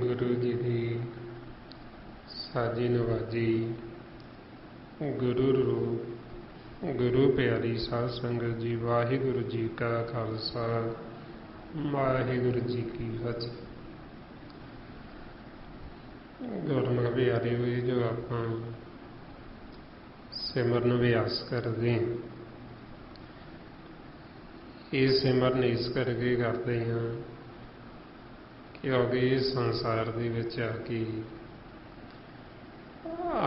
गुरु जी की साजी नवाजी गुरु रूप गुरु प्यारी साध संगत जी, वाहिगुरु जी का खालसा वाहिगुरु जी की फतेह। गुरमुख प्यारे हुए जो आप सिमरन अभ्यास करते हैं, ये सिमरन इस करके करते हैं क्योंकि इस संसार दे विच आके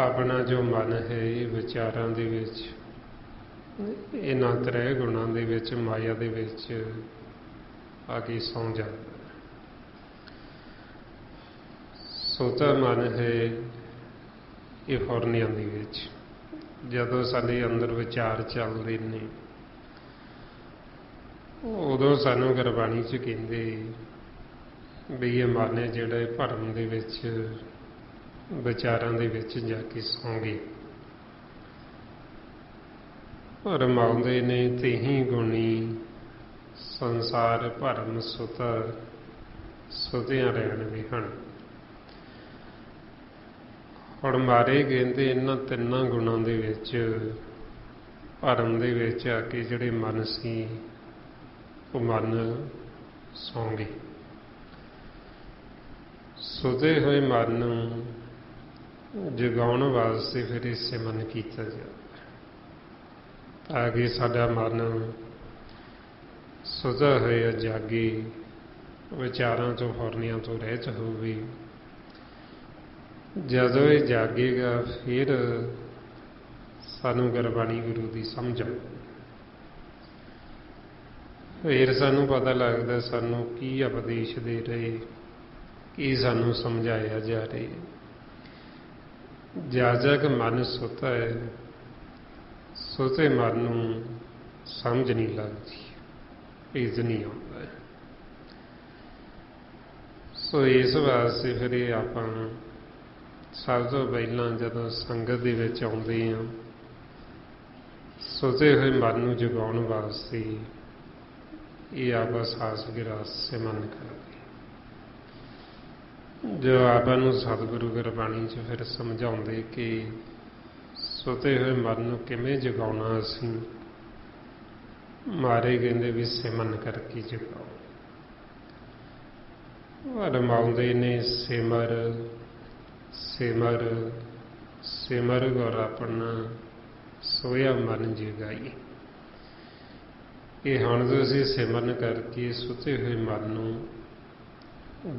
अपना जो मन है ये विचारां दे विच इन्हां त्रै गुणां दे विच माया दे विच आके सौ जाता। सोता मन है ये फुरनियां दे विच जदों साडे अंदर विचार चलदे ने उदों सानूं गुरबाणी च कहिंदे भी ये मन है जिहड़ा भरम दे विच विचारां दे विच जा के सौ गए। रमाउंदे ने तेही गुणी संसार भरम सुता सुतियां रहण विहण। हुण मारे कहंदे इन्हां तिन्नां गुणां दे विच भरम दे विच आके जिहड़े मन सी वो मन सौ गए। सुते हुए मन नूं जगाउण वास्ते फिर सिमरन कीता जाता ताकि साडा मन सुता होया जागे, विचारां तो फुरनियां तो रहत होवे। जदों ये जागेगा फिर सानूं गुरबाणी गुरु दी समझ आए, फिर सानूं पता लगदा सानूं की उपदेश दे रहे, की सानूं समझाया जा रहा। जब मन सुता है सुते मन नूं समझ नहीं लगती, इज नहीं आता। सो इस वास्ते फिर आपां सब तो पहलां जदों संगत दे विच आउंदे हां सुते हुए मन नूं जगाउण वास्ते ये आप सास गिरास सिमरन करदे। जो आपा नूं सतगुरु गुरबाणी च फिर समझाउंदे कि सुते हुए मन नूं किवें जगाउणा असीं, मारे कहंदे भी सिमरन करके जगाओ। रमाउंदे ने सिमर सिमर सिमर गुर अपना सोया मन जगाई। ये हुण तुसीं सिमरन करके सुते हुए मन नूं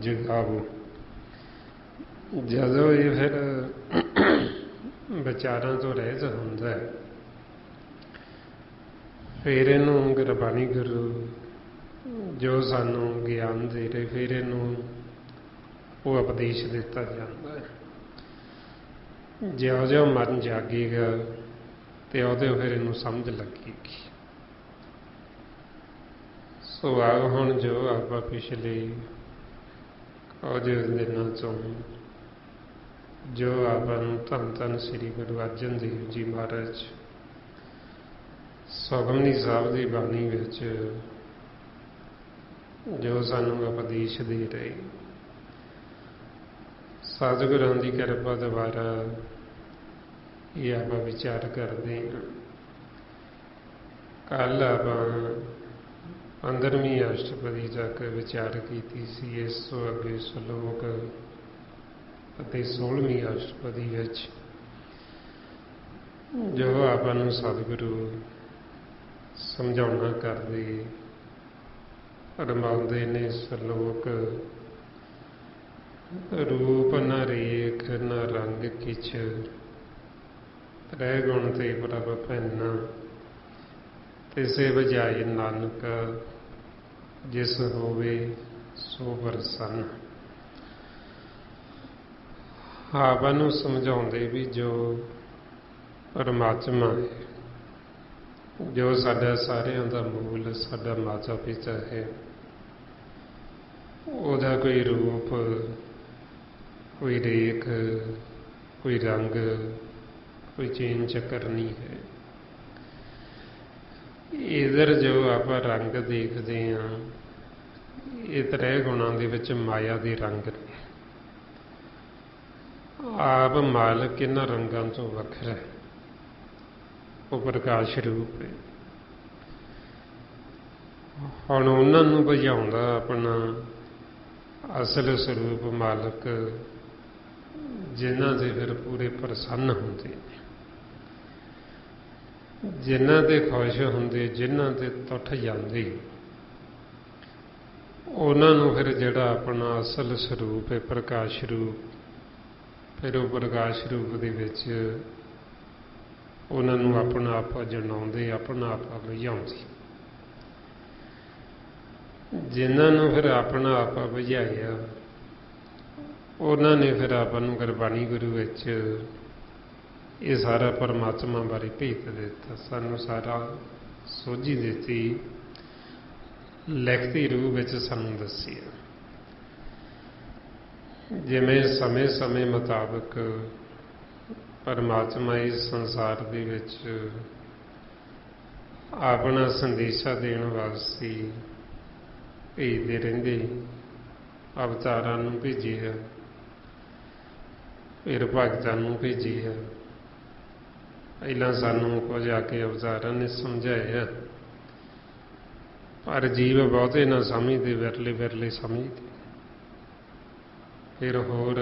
जगाओ। जदों ये फिर विचारां तो रहत हुंदा है फिर इहनूं गुरबाणी गुरु जो सानूं ज्ञान दे रहे फिर इहनूं वो उपदेश दिता जाता है। ज्यों-ज्यों मन जागेगा ਤੇ ਉਹਦੇ ਫਿਰ ਇਹਨੂੰ ਸਮਝ ਲੱਗੇਗੀ। ਸੋ ਆਓ ਹੁਣ ਜੋ ਆਪਾਂ ਪਿਛਲੇ ਕੁਝ ਦਿਨਾਂ ਤੋਂ ਜੋ ਆਪਾਂ ਨੂੰ ਧੰਨ ਧੰਨ ਸ੍ਰੀ ਗੁਰੂ ਅਰਜਨ ਦੇਵ ਜੀ ਮਹਾਰਾਜ ਸੁਖਮਨੀ ਸਾਹਿਬ ਦੀ ਬਾਣੀ ਵਿੱਚ ਜੋ ਸਾਨੂੰ ਉਪਦੇਸ਼ ਦੇ ਰਹੇ, ਸਤਿਗੁਰਾਂ ਦੀ ਕਿਰਪਾ ਦੁਆਰਾ ਇਹ ਆਪਾਂ ਵਿਚਾਰ ਕਰਦੇ ਹਾਂ। ਕੱਲ੍ਹ ਆਪਾਂ 15ਵੀਂ ਅਸ਼ਟਪਦੀ ਤੱਕ ਵਿਚਾਰ ਕੀਤੀ ਸੀ। ਇਸ ਤੋਂ ਅੱਗੇ ਸ਼ਲੋਕ ਅਤੇ 16ਵੀਂ ਅਸ਼ਟਪਦੀ ਵਿੱਚ ਜੋ ਆਪਾਂ ਨੂੰ ਸਤਿਗੁਰੂ ਸਮਝਾਉਣਾ ਕਰਦੇ ਰਮਾਉਂਦੇ ਨੇ ਸ਼ਲੋਕ, ਰੂਪ ਨ ਰੇਖ ਨ ਰੰਗ ਕਿਛ, ਤ੍ਰੈ ਗੁਣ ਤੇ ਪ੍ਰਭ ਭੈਨਾ, ਤਿਸੇ ਬਜਾਏ ਨਾਨਕ, ਜਿਸ ਹੋਵੇ ਸੋ ਪ੍ਰਸੰਨ। ਆਪਾਂ ਨੂੰ ਸਮਝਾਉਂਦੇ ਵੀ ਜੋ ਪਰਮਾਤਮਾ ਹੈ, ਜੋ ਸਾਡਾ ਸਾਰਿਆਂ ਦਾ ਮੂਲ, ਸਾਡਾ ਮਾਤਾ ਪਿਤਾ ਹੈ, ਉਹਦਾ ਕੋਈ ਰੂਪ, ਕੋਈ ਰੇਖ, ਕੋਈ ਰੰਗ, ਕੋਈ ਚੇਨ ਚੱਕਰ ਨਹੀਂ ਹੈ। ਇਧਰ ਜੋ ਆਪਾਂ ਰੰਗ ਦੇਖਦੇ ਹਾਂ, ਇਹ ਤ੍ਰੈ ਗੁਣਾਂ ਦੇ ਵਿੱਚ ਮਾਇਆ ਦੇ ਰੰਗ ਨੇ। ਆਪ ਮਾਲਕ ਇਹਨਾਂ ਰੰਗਾਂ ਤੋਂ ਵੱਖਰਾ ਹੈ, ਉਹ ਪ੍ਰਕਾਸ਼ ਰੂਪ ਹੈ। ਹੁਣ ਉਹਨਾਂ ਨੂੰ ਬੁਝਾਉਂਦਾ ਆਪਣਾ ਅਸਲ ਸਰੂਪ ਮਾਲਕ, ਜਿਨ੍ਹਾਂ ਦੇ ਫਿਰ ਪੂਰੇ ਪ੍ਰਸੰਨ ਹੁੰਦੇ ਨੇ, ਜਿਨ੍ਹਾਂ ਤੇ ਖੁਸ਼ ਹੁੰਦੇ, ਜਿਨ੍ਹਾਂ ਤੇ ਟੁੱਟ ਜਾਂਦੇ, ਉਹਨਾਂ ਨੂੰ ਫਿਰ ਜਿਹੜਾ ਆਪਣਾ ਅਸਲ ਸਰੂਪ ਹੈ ਪ੍ਰਕਾਸ਼ ਰੂਪ, ਫਿਰ ਉਹ ਪ੍ਰਕਾਸ਼ ਰੂਪ ਦੇ ਵਿੱਚ ਉਹਨਾਂ ਨੂੰ ਆਪਣਾ ਆਪ ਜਣਾਉਂਦੇ, ਆਪਣਾ ਆਪ ਬੁਝਾਉਂਦੇ। ਜਿਨ੍ਹਾਂ ਨੂੰ ਫਿਰ ਆਪਣਾ ਆਪ ਬੁਝਾਇਆ, ਉਹਨਾਂ ਨੇ ਫਿਰ ਆਪਾਂ ਨੂੰ ਗੁਰਬਾਣੀ ਗੁਰੂ ਵਿੱਚ ਇਹ ਸਾਰਾ ਪਰਮਾਤਮਾ ਬਾਰੇ ਭੇਤ ਦਿੱਤਾ, ਸਾਨੂੰ ਸਾਰਾ ਸੋਝੀ ਦਿੱਤੀ, ਲਿਖਤੀ ਰੂਪ ਵਿੱਚ ਸਾਨੂੰ ਦੱਸਿਆ। ਜਿਵੇਂ ਸਮੇਂ ਸਮੇਂ ਮੁਤਾਬਕ ਪਰਮਾਤਮਾ ਇਸ ਸੰਸਾਰ ਦੇ ਵਿੱਚ ਆਪਣਾ ਸੰਦੇਸ਼ਾ ਦੇਣ ਵਾਸਤੇ ਭੇਜਦੇ ਰਹਿੰਦੇ, ਅਵਤਾਰਾਂ ਨੂੰ ਭੇਜਿਆ, ਫਿਰ ਭਗਤਾਂ ਨੂੰ ਭੇਜਿਆ। ਪਹਿਲਾਂ ਸਾਨੂੰ ਕੁਝ ਆ ਕੇ ਅਵਤਾਰਾਂ ਨੇ ਸਮਝਾਇਆ, ਪਰ ਜੀਵ ਬਹੁਤੇ ਨਾ ਸਮਝਦੇ, ਵਿਰਲੇ ਵਿਰਲੇ ਸਮਝਦੇ। ਫਿਰ ਹੋਰ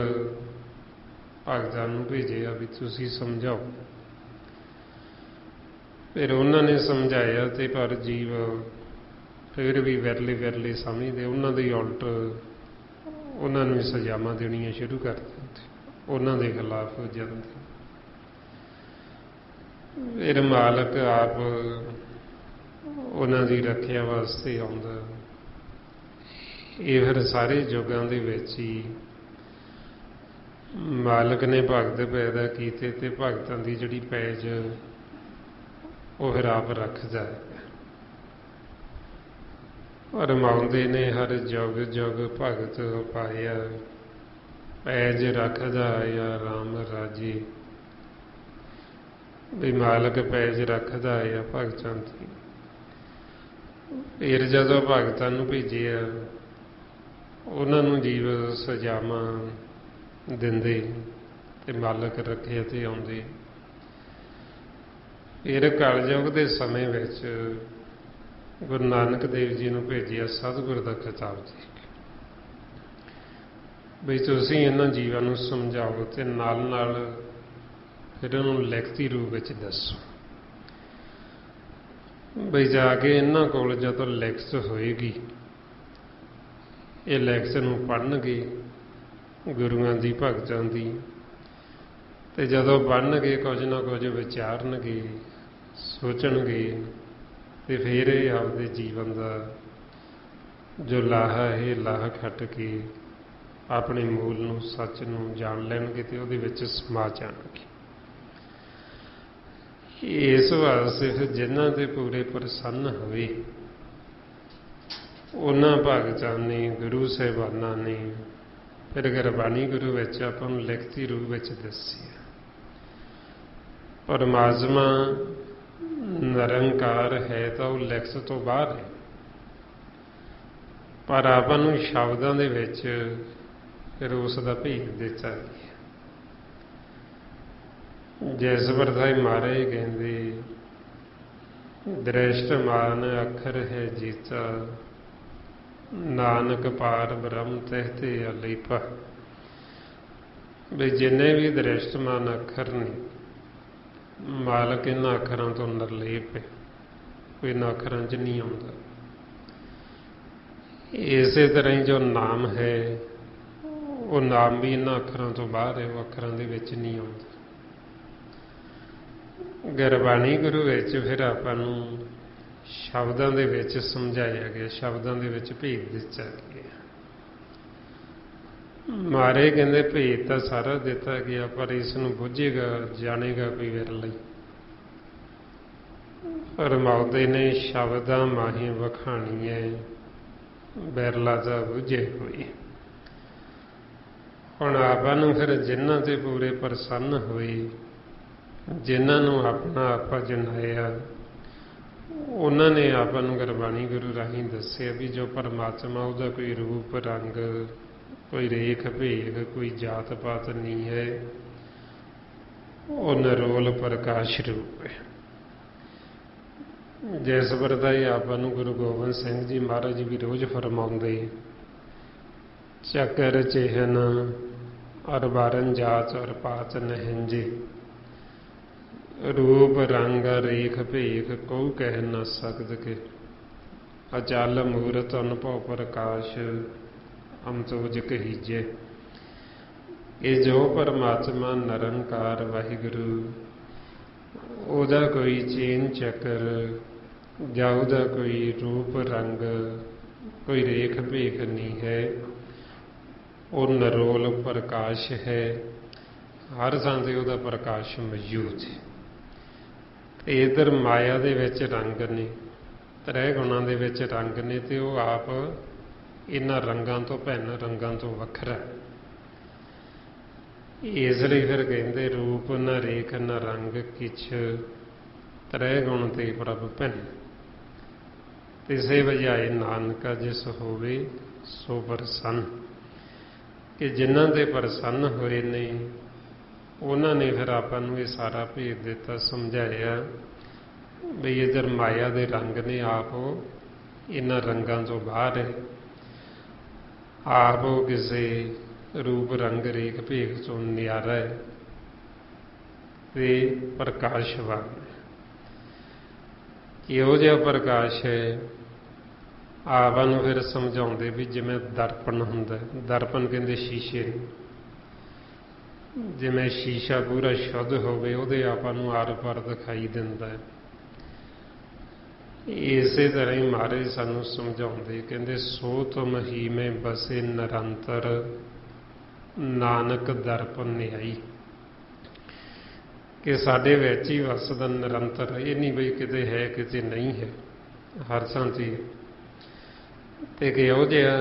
ਭਗਤਾਂ ਨੂੰ ਭੇਜਿਆ ਵੀ ਤੁਸੀਂ ਸਮਝਾਓ। ਫਿਰ ਉਹਨਾਂ ਨੇ ਸਮਝਾਇਆ, ਤੇ ਪਰ ਜੀਵ ਫਿਰ ਵੀ ਵਿਰਲੇ ਵਿਰਲੇ ਸਮਝਦੇ, ਉਹਨਾਂ ਦੇ ਉਲਟ ਉਹਨਾਂ ਨੂੰ ਸਜ਼ਾਵਾਂ ਦੇਣੀਆਂ ਸ਼ੁਰੂ ਕਰ ਦਿੰਦੇ, ਉਹਨਾਂ ਦੇ ਖਿਲਾਫ ਹੋ ਜਾਂਦੇ। ਫਿਰ ਮਾਲਕ ਆਪ ਉਹਨਾਂ ਦੀ ਰੱਖਿਆ ਵਾਸਤੇ ਆਉਂਦਾ। ਇਹ ਫਿਰ ਸਾਰੇ ਯੁੱਗਾਂ ਦੇ ਵਿੱਚ ਹੀ ਮਾਲਕ ਨੇ ਭਗਤ ਪੈਦਾ ਕੀਤੇ, ਤੇ ਭਗਤਾਂ ਦੀ ਜਿਹੜੀ ਪੈਜ ਉਹ ਫਿਰ ਆਪ ਰੱਖਦਾ ਹੈ। ਰਮਾਉਂਦੇ ਨੇ ਹਰ ਜੁਗ ਜੁਗ ਭਗਤ ਪਾਇਆ, ਪੈਜ ਰੱਖਦਾ ਆ ਰਾਮ ਰਾਜੇ। ਵੀ ਮਾਲਕ ਪੈਜ ਰੱਖਦਾ ਆ ਭਗਤਾਂ ਦੀ। ਫਿਰ ਜਦੋਂ ਭਗਤਾਂ ਨੂੰ ਭੇਜਿਆ, ਉਹਨਾਂ ਨੂੰ ਜੀਵ ਸਜ਼ਾਵਾਂ ਦਿੰਦੇ, ਤੇ ਮਾਲਕ ਰੱਖਿਆ ਤੇ ਆਉਂਦੇ। ਫਿਰ ਕਲਯੁਗ ਦੇ ਸਮੇਂ ਵਿੱਚ ਗੁਰੂ ਨਾਨਕ ਦੇਵ ਜੀ ਨੂੰ ਭੇਜਿਆ ਸਤਿਗੁਰ ਦਾ ਖਿਤਾਬ ਦੇ ਕੇ, ਬਈ ਤੁਸੀਂ ਇਹਨਾਂ ਜੀਵਾਂ ਨੂੰ ਸਮਝਾਓ, ਤੇ ਨਾਲ ਨਾਲ ਫਿਰ ਉਹਨੂੰ ਲਿਖਤੀ ਰੂਪ ਵਿੱਚ ਦੱਸੋ। ਬਈ ਜਾ ਕੇ ਇਹਨਾਂ ਕੋਲ ਜਦੋਂ ਲਿਖਤ ਹੋਏਗੀ, ਇਹ ਲਿਖਤ ਨੂੰ ਪੜ੍ਹਨਗੇ ਗੁਰੂਆਂ ਦੀ, ਭਗਤਾਂ ਦੀ, ਤੇ ਜਦੋਂ ਪੜ੍ਹਨਗੇ ਕੁਝ ਨਾ ਕੁਝ ਵਿਚਾਰਨਗੇ, ਸੋਚਣਗੇ, ਤੇ ਫਿਰ ਇਹ ਆਪਦੇ ਜੀਵਨ ਦਾ ਜੋ ਲਾਹਾ ਹੈ, ਲਾਹਾ ਖੱਟ ਕੇ ਆਪਣੇ ਮੂਲ ਨੂੰ, ਸੱਚ ਨੂੰ ਜਾਣ ਲੈਣਗੇ, ਤੇ ਉਹਦੇ ਵਿੱਚ ਸਮਾ ਜਾਣਗੇ। इस वास्ते फिर जिन्हां ते पूरे प्रसन्न होए उन्हां भगतां ने गुरु ਸਾਹਿਬਾਨਾਂ ने फिर गुरबाणी गुरु विच आपां नूं लिखती रूप विच दसी परमात्मा निरंकार है तो वो लिखत तो बाहर है, पर आपां नूं शब्दां दे विच फिर उस दा भेद दिता गया। जिस वरदाई महाराज कहंदे दृष्टमान अखर है जीता, नानक पार ब्रह्म तहते अलीपा। भी जिन्ने भी दृष्टमान अखर ने मालक इन्हां अखरां तो निर्लेप है, कोई इन्हां अखरां च नहीं आउंदा। इसे तरह ही जो नाम है वो नाम भी इन्हां अखरां तो बाहर है, वो अखरां दे विच नहीं आउंदा। गुरबाणी गुरु विच फिर आपां नूं शब्दां दे विच समझाया गया, शब्दां दे विच भेद दिता गया। महाराज कहंदे भेद तां सारा दिता गया, पर इस नूं बुझेगा जानेगा कोई विरला ही। फरमाउंदे ने शब्दां माही वखाणीए, बिरला तां बुझे कोई। हुण आपां नूं फिर जिन्हां ते पूरे प्रसन्न होए, जिन्हां नूं अपना आपा जनाया, उन्हां ने आपां नूं गुरबाणी गुरु राहीं दस्सिया भी जो परमात्मा उहदा कोई रूप रंग, कोई रेख भेख, कोई जात पात नहीं है, वो निरोल प्रकाश रूप है। जिस वरदाई आपां नूं गुरु गोबिंद सिंह जी महाराज भी रोज़ फरमाउंदे, चकर चिहन और बारन जात और पात नहिंजे, रूप रंग रेख भेख को कह न सकद के, अचल मूरत अनुभव प्रकाश अमतोज कहीजे। ये जो परमात्मा निरंकार वाहिगुरु, ਉਹਦਾ कोई चेन चक्कर ਜਾਂ ਉਹਦਾ कोई रूप रंग, कोई रेख भेख नहीं है, वो निरोल प्रकाश है। हर थां ते ਉਹਦਾ प्रकाश मौजूद है। इधर माया दे विच रंग ने, त्रै गुणां दे विच रंग ने, ते वो आप इन्हां रंगां तो भिन्न, रंगां तो वखरा। इसलिए फिर कहते रूप न रेख न रंग किछ, त्रै गुण ते प्रभ भिन्न। तिसे बजाए नानका जिस होवे सो प्रसन्न। कि जिन्हां ते प्रसन्न होए ने उन्हां ने फिर आपां नूं ये सारा भेद दिता, समझाया भी इधर माया दे रंग ने, आप इन्हां रंगां तो बाहर है, आप किसी रूप रंग रेख भेख तो नियारा है ते प्रकाशवान है। किहो जिहा प्रकाश है, आपां नूं फिर समझाउंदे भी जिवें दर्पण हुंदा। दर्पण कहंदे शीशे नूं, जिवें शीशा पूरा शुद्ध होवे उहदे आपां नूं आर पार दिखाई दिंदा है। इसे तरह ही महाराज सानूं समझाउंदे, कहंदे सो तुम ही में बसे निरंतर, नानक दर्पण न्याई। कि साडे विच ही वसदा निरंतर, ये नहीं बई किते है किते नहीं है, हर थां ते। ते किहो जिहा,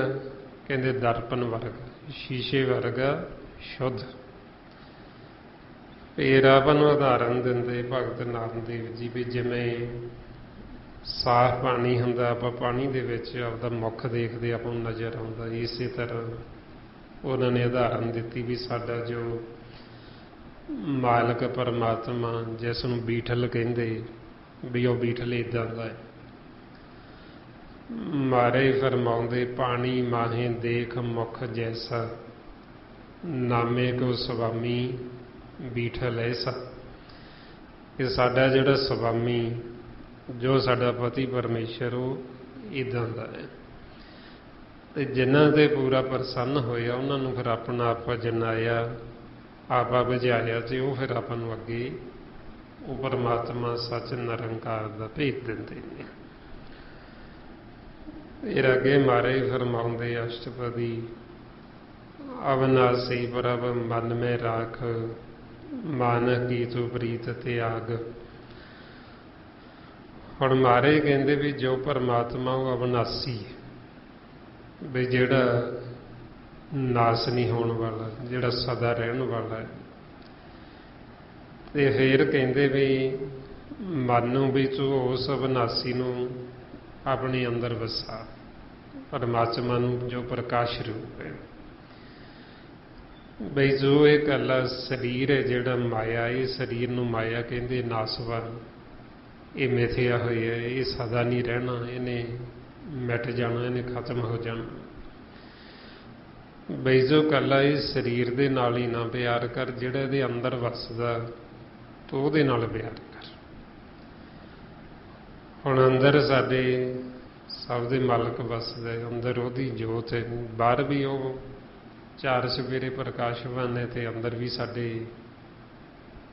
कहंदे दर्पण वर्गा, शीशे वर्गा शुद्ध। फिर आपां नूं उदाहरण दिंदे भगत नामदेव जी भी जिवें साफ पानी हुंदा, आपां पानी दे विच आपदा मुख देखदे आपां नूं नज़र आउंदा, इसे तरह उन्हां ने उदाहरण दित्ती भी साडा जो मालक परमात्मा जिस नूं बीठल कहंदे भी वो बीठल इदां दा है। मारे फरमाउंदे पानी माहे देख मुख जैसा, नामे को स्वामी बीठल ऐसा। कि साडा जिहड़ा स्वामी जो साडा पति परमेश्वर वो इदां दा है। ते जिन्हां ते पूरा प्रसन्न होया उन्हां नूं फिर अपना आपा जनाया, आपा बुझाया, ते वो फिर आपां नूं अगे वो परमात्मा सच निरंकार दा भेद दिंदे ने। फिर अगे महाराज फरमाउंदे अष्टपदी, अविनाशी प्रभ मन में राख, मानह की तू प्रीत त्याग। ਹੁਣ ਮਹਾਰਾਜ ਕਹਿੰਦੇ ਵੀ ਜੋ ਪਰਮਾਤਮਾ ਉਹ ਅਵਿਨਾਸੀ ਹੈ, ਵੀ ਜਿਹੜਾ ਨਾਸ ਨਹੀਂ ਹੋਣ ਵਾਲਾ, ਜਿਹੜਾ ਸਦਾ ਰਹਿਣ ਵਾਲਾ ਹੈ। ਤੇ ਫਿਰ ਕਹਿੰਦੇ ਵੀ ਮਨ ਨੂੰ ਵੀ ਤੂੰ ਉਸ ਅਵਿਨਾਸੀ ਨੂੰ ਆਪਣੇ ਅੰਦਰ ਵਸਾ, ਪਰਮਾਤਮਾ ਨੂੰ ਜੋ ਪ੍ਰਕਾਸ਼ ਰੂਪ ਹੈ। ਬਈ ਜੋ ਇਹ ਇਕੱਲਾ ਸਰੀਰ ਹੈ ਜਿਹੜਾ ਮਾਇਆ, ਇਹ ਸਰੀਰ ਨੂੰ ਮਾਇਆ ਕਹਿੰਦੇ ਨਾਸਵਾਨ, ਇਹ ਮਿਥਿਆ ਹੋਈ ਹੈ, ਇਹ ਸਦਾ ਨਹੀਂ ਰਹਿਣਾ, ਇਹਨੇ ਮਿਟ ਜਾਣਾ, ਇਹਨੇ ਖਤਮ ਹੋ ਜਾਣਾ। ਬਈ ਜੋ ਇਕੱਲਾ ਇਹ ਸਰੀਰ ਦੇ ਨਾਲ ਹੀ ਨਾ ਪਿਆਰ ਕਰ, ਜਿਹੜਾ ਇਹਦੇ ਅੰਦਰ ਵਸਦਾ ਤੂੰ ਉਹਦੇ ਨਾਲ ਪਿਆਰ ਕਰ। ਹੁਣ ਅੰਦਰ ਸਾਡੇ ਸਭ ਦੇ ਮਾਲਕ ਵਸਦਾ, ਅੰਦਰ ਉਹਦੀ ਜੋਤ ਹੈ, ਬਾਹਰ ਵੀ ਉਹ ਚਾਰ ਸਵੇਰੇ ਪ੍ਰਕਾਸ਼ਵਾਨ ਹੈ ਤੇ ਅੰਦਰ ਵੀ ਸਾਡੇ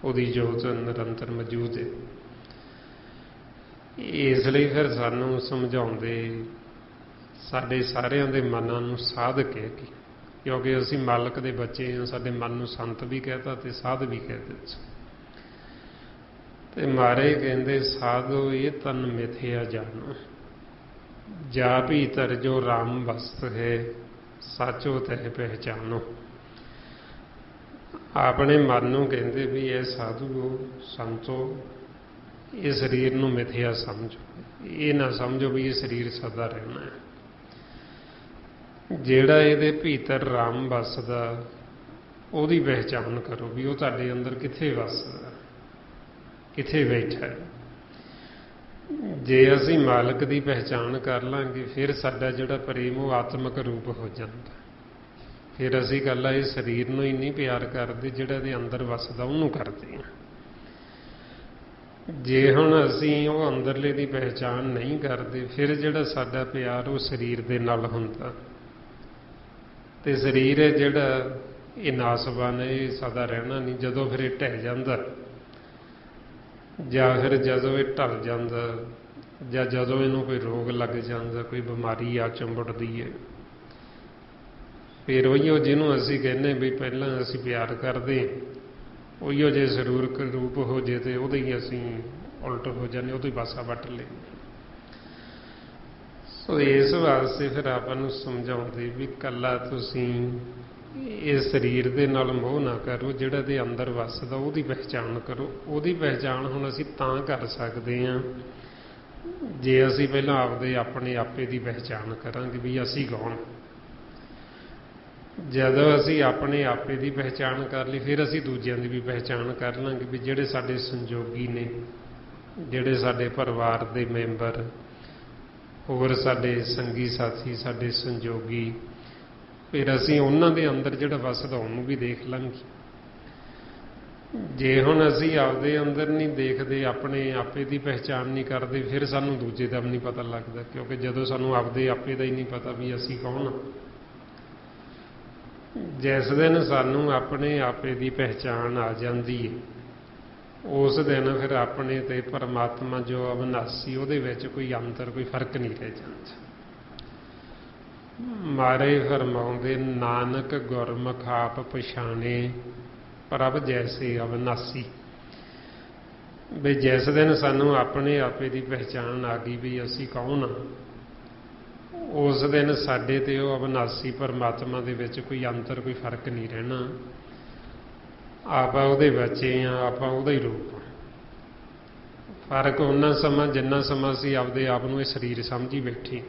ਉਹਦੀ ਜੋਤ ਨਿਰੰਤਰ ਮੌਜੂਦ ਹੈ। ਇਸ ਲਈ ਫਿਰ ਸਾਨੂੰ ਸਮਝਾਉਂਦੇ ਸਾਡੇ ਸਾਰਿਆਂ ਦੇ ਮਨਾਂ ਨੂੰ ਸਾਧ ਕੇ, ਕਿਉਂਕਿ ਅਸੀਂ ਮਾਲਕ ਦੇ ਬੱਚੇ ਹਾਂ, ਸਾਡੇ ਮਨ ਨੂੰ ਸੰਤ ਵੀ ਕਹਿਤਾ ਤੇ ਸਾਧ ਵੀ ਕਹਿ ਦਿੱਤਾ। ਤੇ ਮਹਾਰਾਜ ਕਹਿੰਦੇ ਸਾਧੋ ਇਹ ਤਨ ਮਿਥਿਆ ਜਾਣੋ, ਜਾ ਭੀਤਰ ਜੋ ਰਾਮ ਵਸਤ ਹੈ ਸਾਚੋ ਤਹਿ ਪਹਿਚਾਨੋ। ਆਪਣੇ ਮਨ ਨੂੰ ਕਹਿੰਦੇ ਵੀ ਇਹ ਸਾਧੂਓ ਸੰਤੋ, ਇਹ ਸਰੀਰ ਨੂੰ ਮਿਥਿਆ ਸਮਝੋ, ਇਹ ਨਾ ਸਮਝੋ ਵੀ ਇਹ ਸਰੀਰ ਸਦਾ ਰਹਿਣਾ ਹੈ। ਜਿਹੜਾ ਇਹਦੇ ਭੀਤਰ ਰਾਮ ਵਸਦਾ ਉਹਦੀ ਪਹਿਚਾਣ ਕਰੋ ਵੀ ਉਹ ਤੁਹਾਡੇ ਅੰਦਰ ਕਿੱਥੇ ਵਸਦਾ, ਕਿੱਥੇ ਬੈਠਾ ਹੈ। ਜੇ ਅਸੀਂ ਮਾਲਕ ਦੀ ਪਹਿਚਾਣ ਕਰ ਲਾਂਗੇ ਫਿਰ ਸਾਡਾ ਜਿਹੜਾ ਪ੍ਰੇਮ ਉਹ ਆਤਮਿਕ ਰੂਪ ਹੋ ਜਾਂਦਾ। ਫਿਰ ਅਸੀਂ ਇਕੱਲਾ ਇਹ ਸਰੀਰ ਨੂੰ ਹੀ ਨਹੀਂ ਪਿਆਰ ਕਰਦੇ, ਜਿਹੜਾ ਇਹਦੇ ਅੰਦਰ ਵਸਦਾ ਉਹਨੂੰ ਕਰਦੇ ਹਾਂ। ਜੇ ਹੁਣ ਅਸੀਂ ਉਹ ਅੰਦਰਲੇ ਦੀ ਪਹਿਚਾਣ ਨਹੀਂ ਕਰਦੇ, ਫਿਰ ਜਿਹੜਾ ਸਾਡਾ ਪਿਆਰ ਉਹ ਸਰੀਰ ਦੇ ਨਾਲ ਹੁੰਦਾ। ਤੇ ਸਰੀਰ ਹੈ ਜਿਹੜਾ ਇਹ ਨਾਸਵਾਨ ਹੈ, ਇਹ ਸਦਾ ਰਹਿਣਾ ਨਹੀਂ। ਜਦੋਂ ਫਿਰ ਇਹ ਢਹਿ ਜਾਂਦਾ ਜਾਂ ਫਿਰ ਜਦੋਂ ਇਹ ਢਲ ਜਾਂਦਾ ਜਾਂ ਜਦੋਂ ਇਹਨੂੰ ਕੋਈ ਰੋਗ ਲੱਗ ਜਾਂਦਾ, ਕੋਈ ਬਿਮਾਰੀ ਆ ਚੰਬੜਦੀ ਹੈ, ਫਿਰ ਉਹੀਓ ਜਿਹਨੂੰ ਅਸੀਂ ਕਹਿੰਦੇ ਵੀ ਪਹਿਲਾਂ ਅਸੀਂ ਪਿਆਰ ਕਰਦੇ, ਉਹੀਓ ਜੇ ਸਰੀਰਕ ਰੂਪ ਹੋ ਜੇ ਤੇ ਉਹਦੇ ਹੀ ਅਸੀਂ ਉਲਟ ਹੋ ਜਾਂਦੇ, ਉਹਦੇ ਪਾਸਾ ਵੱਟ ਲੈਂਦੇ। ਸੋ ਇਸ ਵਾਸਤੇ ਫਿਰ ਆਪਾਂ ਨੂੰ ਸਮਝਾਉਂਦੇ ਵੀ ਇਕੱਲਾ ਤੁਸੀਂ ਇਹ ਸਰੀਰ ਦੇ ਨਾਲ ਮੋਹ ਨਾ ਕਰੋ, ਜਿਹੜਾ ਦੇ ਅੰਦਰ ਵਸਦਾ ਉਹਦੀ ਪਹਿਚਾਣ ਕਰੋ। ਉਹਦੀ ਪਹਿਚਾਣ ਹੁਣ ਅਸੀਂ ਤਾਂ ਕਰ ਸਕਦੇ ਹਾਂ ਜੇ ਅਸੀਂ ਪਹਿਲਾਂ ਆਪਦੇ ਆਪਣੇ ਆਪੇ ਦੀ ਪਹਿਚਾਣ ਕਰਾਂਗੇ ਵੀ ਅਸੀਂ ਕੌਣ। ਜਦੋਂ ਅਸੀਂ ਆਪਣੇ ਆਪੇ ਦੀ ਪਹਿਚਾਣ ਕਰ ਲਈ, ਫਿਰ ਅਸੀਂ ਦੂਜਿਆਂ ਦੀ ਵੀ ਪਹਿਚਾਣ ਕਰ ਲਾਂਗੇ ਵੀ ਜਿਹੜੇ ਸਾਡੇ ਸੰਜੋਗੀ ਨੇ, ਜਿਹੜੇ ਸਾਡੇ ਪਰਿਵਾਰ ਦੇ ਮੈਂਬਰ, ਹੋਰ ਸਾਡੇ ਸੰਗੀ ਸਾਥੀ, ਸਾਡੇ ਸੰਜੋਗੀ, ਫਿਰ ਅਸੀਂ ਉਹਨਾਂ ਦੇ ਅੰਦਰ ਜਿਹੜਾ ਵਸਦਾ ਉਹਨੂੰ ਵੀ ਦੇਖ ਲਾਂਗੇ। ਜੇ ਹੁਣ ਅਸੀਂ ਆਪਦੇ ਅੰਦਰ ਨਹੀਂ ਦੇਖਦੇ, ਆਪਣੇ ਆਪੇ ਦੀ ਪਹਿਚਾਣ ਨਹੀਂ ਕਰਦੇ, ਫਿਰ ਸਾਨੂੰ ਦੂਜੇ ਦਾ ਵੀ ਨਹੀਂ ਪਤਾ ਲੱਗਦਾ, ਕਿਉਂਕਿ ਜਦੋਂ ਸਾਨੂੰ ਆਪਦੇ ਆਪੇ ਦਾ ਹੀ ਨਹੀਂ ਪਤਾ ਵੀ ਅਸੀਂ ਕੌਣ ਹਾਂ। ਜਿਸ ਦਿਨ ਸਾਨੂੰ ਆਪਣੇ ਆਪੇ ਦੀ ਪਹਿਚਾਣ ਆ ਜਾਂਦੀ ਹੈ, ਉਸ ਦਿਨ ਫਿਰ ਆਪਣੇ ਤੇ ਪਰਮਾਤਮਾ ਜੋ ਅਵਿਨਾਸੀ, ਉਹਦੇ ਵਿੱਚ ਕੋਈ ਅੰਤਰ, ਕੋਈ ਫਰਕ ਨਹੀਂ ਰਹਿ ਜਾਂਦਾ। ਮਹਾਰਾਜ ਫਰਮਾਉਂਦੇ ਨਾਨਕ ਗੁਰਮੁਖ ਆਪ ਪਛਾਣੇ ਪ੍ਰਭ ਜੈਸੇ ਅਵਿਨਾਸੀ। ਵੀ ਜਿਸ ਦਿਨ ਸਾਨੂੰ ਆਪਣੇ ਆਪੇ ਦੀ ਪਹਿਚਾਣ ਆ ਗਈ ਵੀ ਅਸੀਂ ਕੌਣ ਹਾਂ, ਉਸ ਦਿਨ ਸਾਡੇ ਤੇ ਉਹ ਅਵਿਨਾਸੀ ਪਰਮਾਤਮਾ ਦੇ ਵਿੱਚ ਕੋਈ ਅੰਤਰ, ਕੋਈ ਫਰਕ ਨਹੀਂ ਰਹਿਣਾ। ਆਪਾਂ ਉਹਦੇ ਬੱਚੇ ਹਾਂ, ਆਪਾਂ ਉਹਦਾ ਹੀ ਰੂਪ ਹਾਂ। ਫਰਕ ਉਹਨਾਂ ਸਮਾਂ ਜਿੰਨਾ ਸਮਾਂ ਅਸੀਂ ਆਪਦੇ ਆਪ ਨੂੰ ਇਹ ਸਰੀਰ ਸਮਝੀ ਬੈਠੇ।